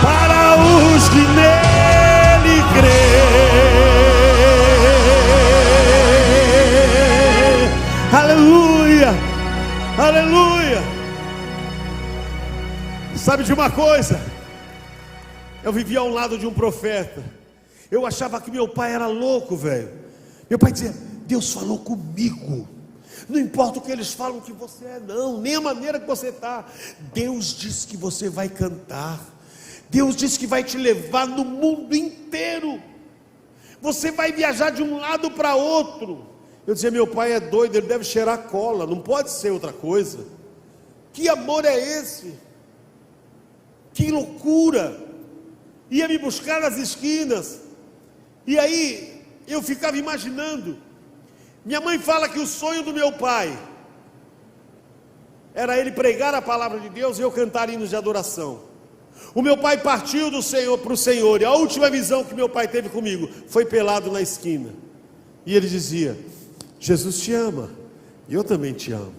Para os que nele crêem. Aleluia, aleluia. Sabe de uma coisa? Eu vivia ao lado de um profeta. Eu achava que meu pai era louco, velho. Meu pai dizia: Deus falou comigo. Não importa o que eles falam que você é, não, nem a maneira que você está. Deus disse que você vai cantar. Deus disse que vai te levar no mundo inteiro. Você vai viajar de um lado para outro. Eu dizia: meu pai é doido, ele deve cheirar cola, não pode ser outra coisa. Que amor é esse? Que loucura! Ia me buscar nas esquinas, e aí eu ficava imaginando. Minha mãe fala que o sonho do meu pai era ele pregar a palavra de Deus e eu cantar hinos de adoração. O meu pai partiu do Senhor para o Senhor, e a última visão que meu pai teve comigo foi pelado na esquina, e ele dizia: Jesus te ama, e eu também te amo,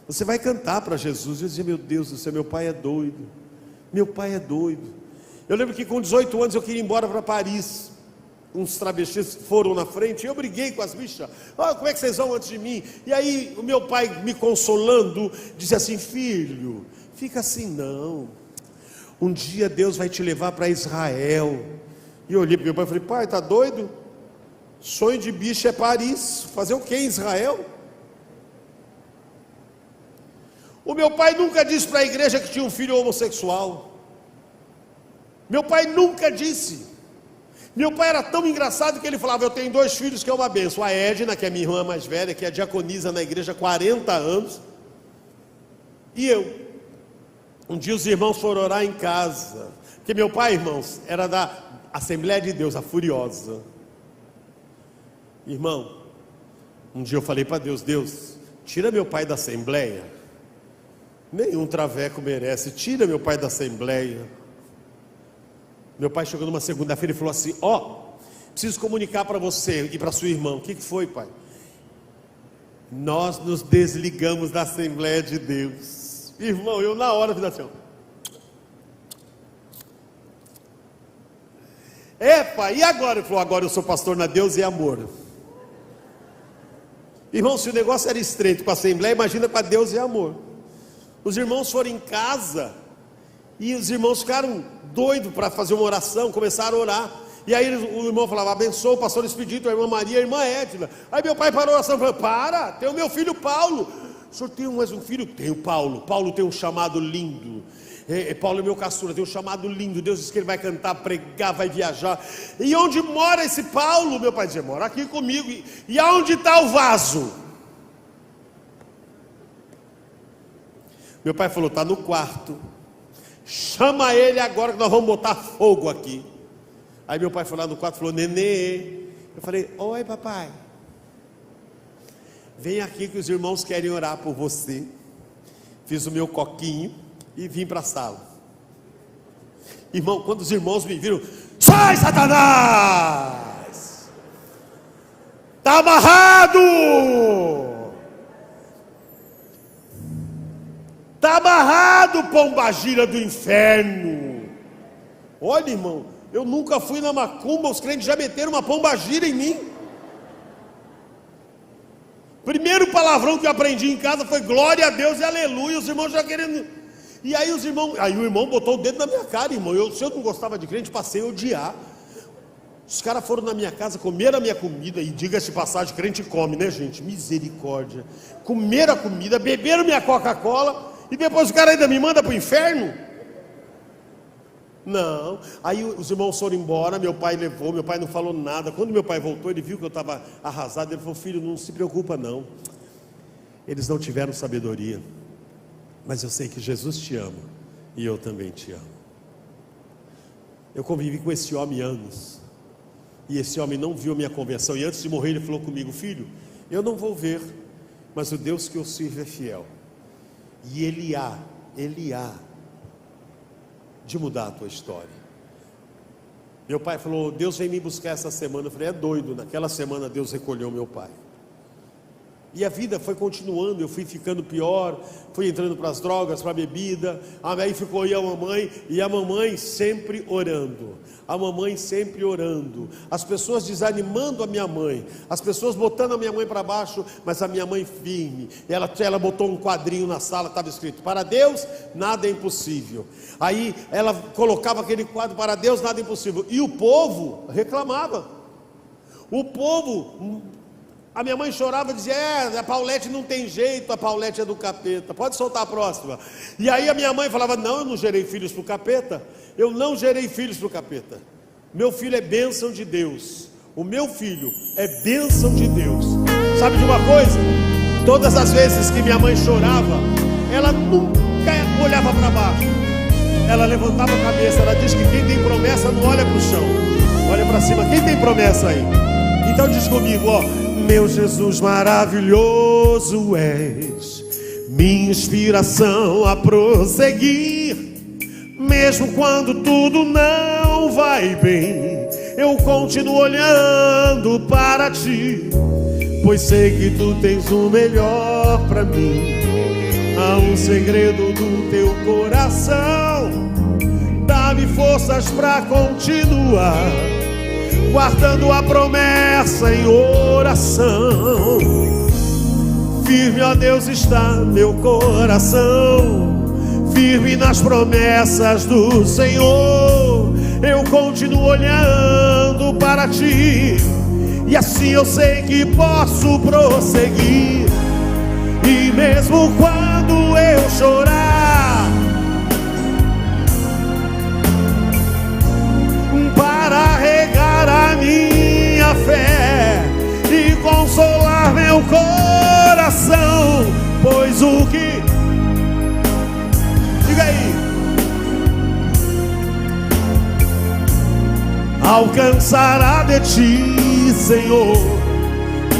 você vai cantar para Jesus. Eu dizia: meu Deus do céu, meu pai é doido, meu pai é doido. Eu lembro que com 18 anos eu queria ir embora para Paris. Uns travestis foram na frente, e eu briguei com as bichas: como é que vocês vão antes de mim? E aí o meu pai, me consolando, disse assim: filho, fica assim não, um dia Deus vai te levar para Israel. E eu olhei para meu pai e falei: pai, está doido? Sonho de bicho é Paris, fazer o que em Israel? O meu pai nunca disse para a igreja que tinha um filho homossexual. Meu pai nunca disse. Meu pai era tão engraçado que ele falava: eu tenho 2 filhos que é uma bênção. A Edna, que é minha irmã mais velha, que é diaconisa na igreja há 40 anos, e eu. Um dia os irmãos foram orar em casa, porque meu pai, irmãos, era da Assembleia de Deus, a Furiosa. Irmão, um dia eu falei para Deus: Deus, tira meu pai da Assembleia, nenhum traveco merece, tira meu pai da Assembleia. Meu pai chegou numa segunda-feira e falou assim: preciso comunicar para você e para sua irmã. O que foi, pai? Nós nos desligamos da Assembleia de Deus. Irmão, eu na hora fiz assim: pai, e agora? Ele falou: agora eu sou pastor na Deus e Amor. Irmão, se o negócio era estreito com a Assembleia, imagina com a Deus e Amor. Os irmãos foram em casa, e os irmãos ficaram doidos para fazer uma oração, começaram a orar. E aí o irmão falava: abençoa o pastor Expedito, a irmã Maria, a irmã Edna. Aí meu pai parou a oração e falou: para, tem o meu filho Paulo. O senhor tem mais um filho? Tem o Paulo. Paulo tem um chamado lindo. Paulo é meu caçula, tem um chamado lindo. Deus disse que ele vai cantar, pregar, vai viajar. E onde mora esse Paulo? Meu pai dizia: mora aqui comigo. E aonde está o vaso? Meu pai falou: está no quarto. Chama ele agora que nós vamos botar fogo aqui. Aí meu pai foi lá no quarto e falou: nenê. Eu falei: oi papai, vem aqui que os irmãos querem orar por você. Fiz o meu coquinho e vim para a sala. Irmão, quando os irmãos me viram: sai Satanás, está amarrado, está amarrado, pombagira do inferno. Olha, irmão, eu nunca fui na macumba, os crentes já meteram uma pombagira em mim. Primeiro palavrão que eu aprendi em casa foi glória a Deus e aleluia. Os irmãos já querendo. E aí o irmão botou o dedo na minha cara, irmão. Se eu não gostava de crente, passei a odiar. Os caras foram na minha casa, comeram a minha comida. E diga-se de passagem, crente come, né, gente? Misericórdia. Comeram a comida, beberam minha Coca-Cola, e depois o cara ainda me manda para o inferno? Não. Aí os irmãos foram embora, meu pai levou, meu pai não falou nada. Quando meu pai voltou, ele viu que eu estava arrasado. Ele falou: filho, não se preocupa não, eles não tiveram sabedoria, mas eu sei que Jesus te ama, e eu também te amo. Eu convivi com esse homem anos, e esse homem não viu a minha conversão, e antes de morrer ele falou comigo: filho, eu não vou ver, mas o Deus que eu sirvo é fiel, e Ele há de mudar a tua história. Meu pai falou: Deus vem me buscar essa semana. Eu falei: é doido. Naquela semana Deus recolheu meu pai. E a vida foi continuando, eu fui ficando pior, fui entrando para as drogas, para a bebida. Aí ficou aí a mamãe, e a mamãe sempre orando, a mamãe sempre orando, as pessoas desanimando a minha mãe, as pessoas botando a minha mãe para baixo, mas a minha mãe firme. Ela botou um quadrinho na sala, estava escrito: para Deus nada é impossível. Aí ela colocava aquele quadro: para Deus nada é impossível, e o povo reclamava. O povo, a minha mãe chorava e dizia: a Paulete não tem jeito, a Paulete é do capeta, pode soltar a próxima. E aí a minha mãe falava: não, eu não gerei filhos para o capeta, eu não gerei filhos para o capeta, meu filho é bênção de Deus, o meu filho é bênção de Deus. Sabe de uma coisa? Todas as vezes que minha mãe chorava, ela nunca olhava para baixo. Ela levantava a cabeça. Ela diz que quem tem promessa não olha para o chão, olha para cima. Quem tem promessa aí? Então diz comigo, ó: meu Jesus maravilhoso és, minha inspiração a prosseguir. Mesmo quando tudo não vai bem, eu continuo olhando para ti, pois sei que tu tens o melhor para mim. Há um segredo do teu coração, dá-me forças para continuar, guardando a promessa em oração. Firme, ó Deus, está meu coração, firme nas promessas do Senhor. Eu continuo olhando para ti, e assim eu sei que posso prosseguir. E mesmo quando eu chorar, para regar a minha fé e consolar meu coração, pois o que... Diga aí. Alcançará de ti, Senhor,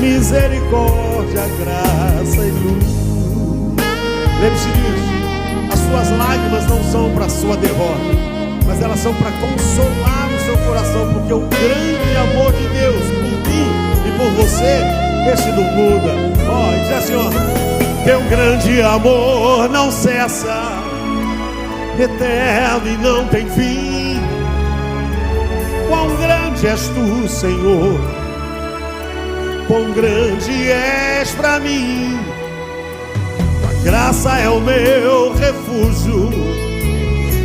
misericórdia, graça e luz. Lembre-se disso. As suas lágrimas não são para a sua derrota, mas elas são para consolar o seu coração, porque o grande amor de Deus por mim e por você, esse não muda. Ó, e diz assim, ó: teu grande amor não cessa, eterno e não tem fim. Quão grande és tu, Senhor, quão grande és para mim. Tua graça é o meu refúgio,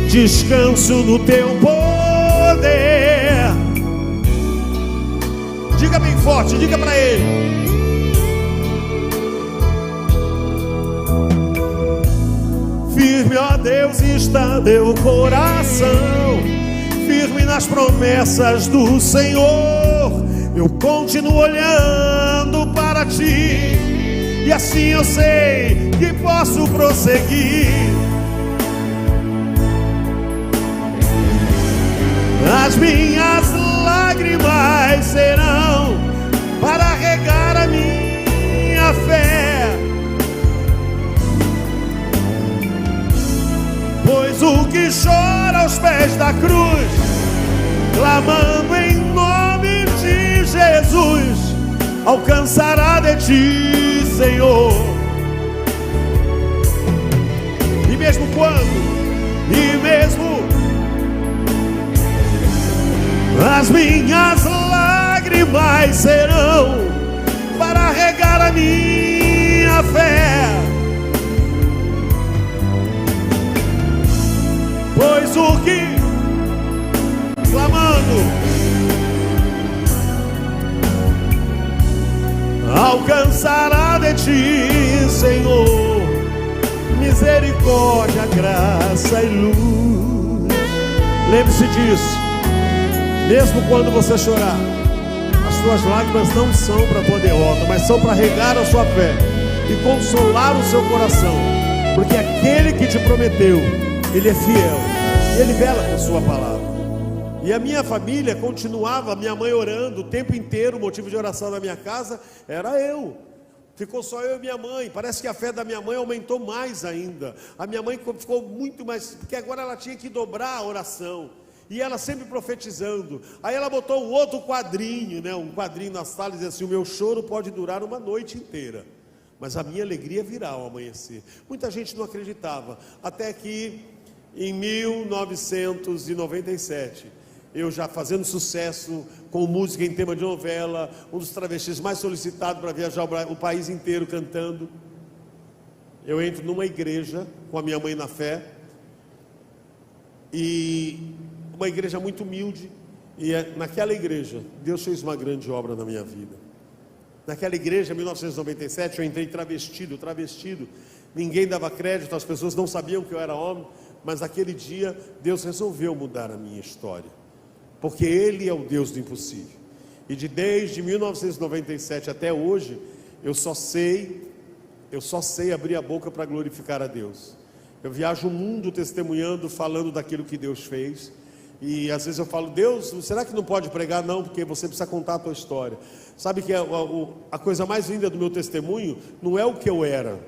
descanso no teu poder. Diga bem forte, diga para ele: firme, ó Deus, está meu coração, firme nas promessas do Senhor. Eu continuo olhando para ti, e assim eu sei que posso prosseguir. As minhas lágrimas serão para regar a minha fé, pois o que chora aos pés da cruz, clamando em nome de Jesus, alcançará de ti, Senhor. E mesmo as minhas lágrimas serão para regar a minha fé, pois o que clamando alcançará de ti, Senhor, misericórdia, graça e luz. Lembre-se disso. Mesmo quando você chorar, as suas lágrimas não são para a tua derrota, mas são para regar a sua fé e consolar o seu coração, porque aquele que te prometeu, ele é fiel, ele vela por sua palavra. E a minha família continuava, minha mãe orando o tempo inteiro. O motivo de oração na minha casa era eu. Ficou só eu e minha mãe. Parece que a fé da minha mãe aumentou mais ainda. A minha mãe ficou muito mais, porque agora ela tinha que dobrar a oração, e ela sempre profetizando. Aí ela botou um outro quadrinho, né? Um quadrinho na sala, e dizia assim: o meu choro pode durar uma noite inteira, mas a minha alegria virá ao amanhecer. Muita gente não acreditava, até que em 1997, eu já fazendo sucesso com música em tema de novela, um dos travestis mais solicitados para viajar o país inteiro cantando, eu entro numa igreja com a minha mãe na fé, e uma igreja muito humilde, e naquela igreja Deus fez uma grande obra na minha vida. Naquela igreja, em 1997, eu entrei travestido, ninguém dava crédito, as pessoas não sabiam que eu era homem, mas naquele dia Deus resolveu mudar a minha história, porque Ele é o Deus do impossível. E desde 1997 até hoje, eu só sei abrir a boca para glorificar a Deus. Eu viajo o mundo testemunhando, falando daquilo que Deus fez. E às vezes eu falo: Deus, será que não pode pregar? Não, porque você precisa contar a tua história. Sabe que a coisa mais linda do meu testemunho não é o que eu era,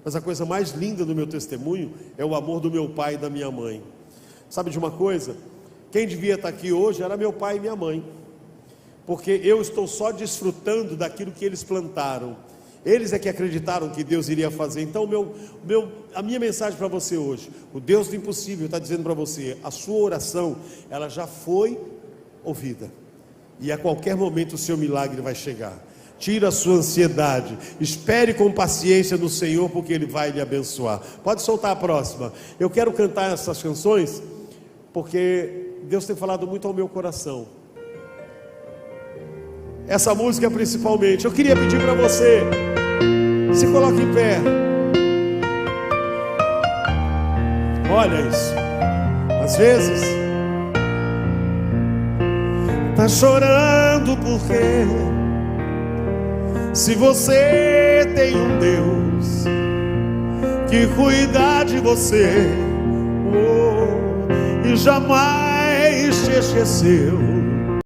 mas a coisa mais linda do meu testemunho é o amor do meu pai e da minha mãe. Sabe de uma coisa? Quem devia estar aqui hoje era meu pai e minha mãe, porque eu estou só desfrutando daquilo que eles plantaram. Eles é que acreditaram que Deus iria fazer. Então a minha mensagem para você hoje: o Deus do impossível está dizendo para você: a sua oração, ela já foi ouvida, e a qualquer momento o seu milagre vai chegar. Tira a sua ansiedade, espere com paciência no Senhor, porque Ele vai lhe abençoar. Pode soltar a próxima. Eu quero cantar essas canções porque Deus tem falado muito ao meu coração. Essa música principalmente. Eu queria pedir para você: se coloque em pé. Olha isso. Às vezes tá chorando porque, se você tem um Deus que cuida de você, e jamais te esqueceu,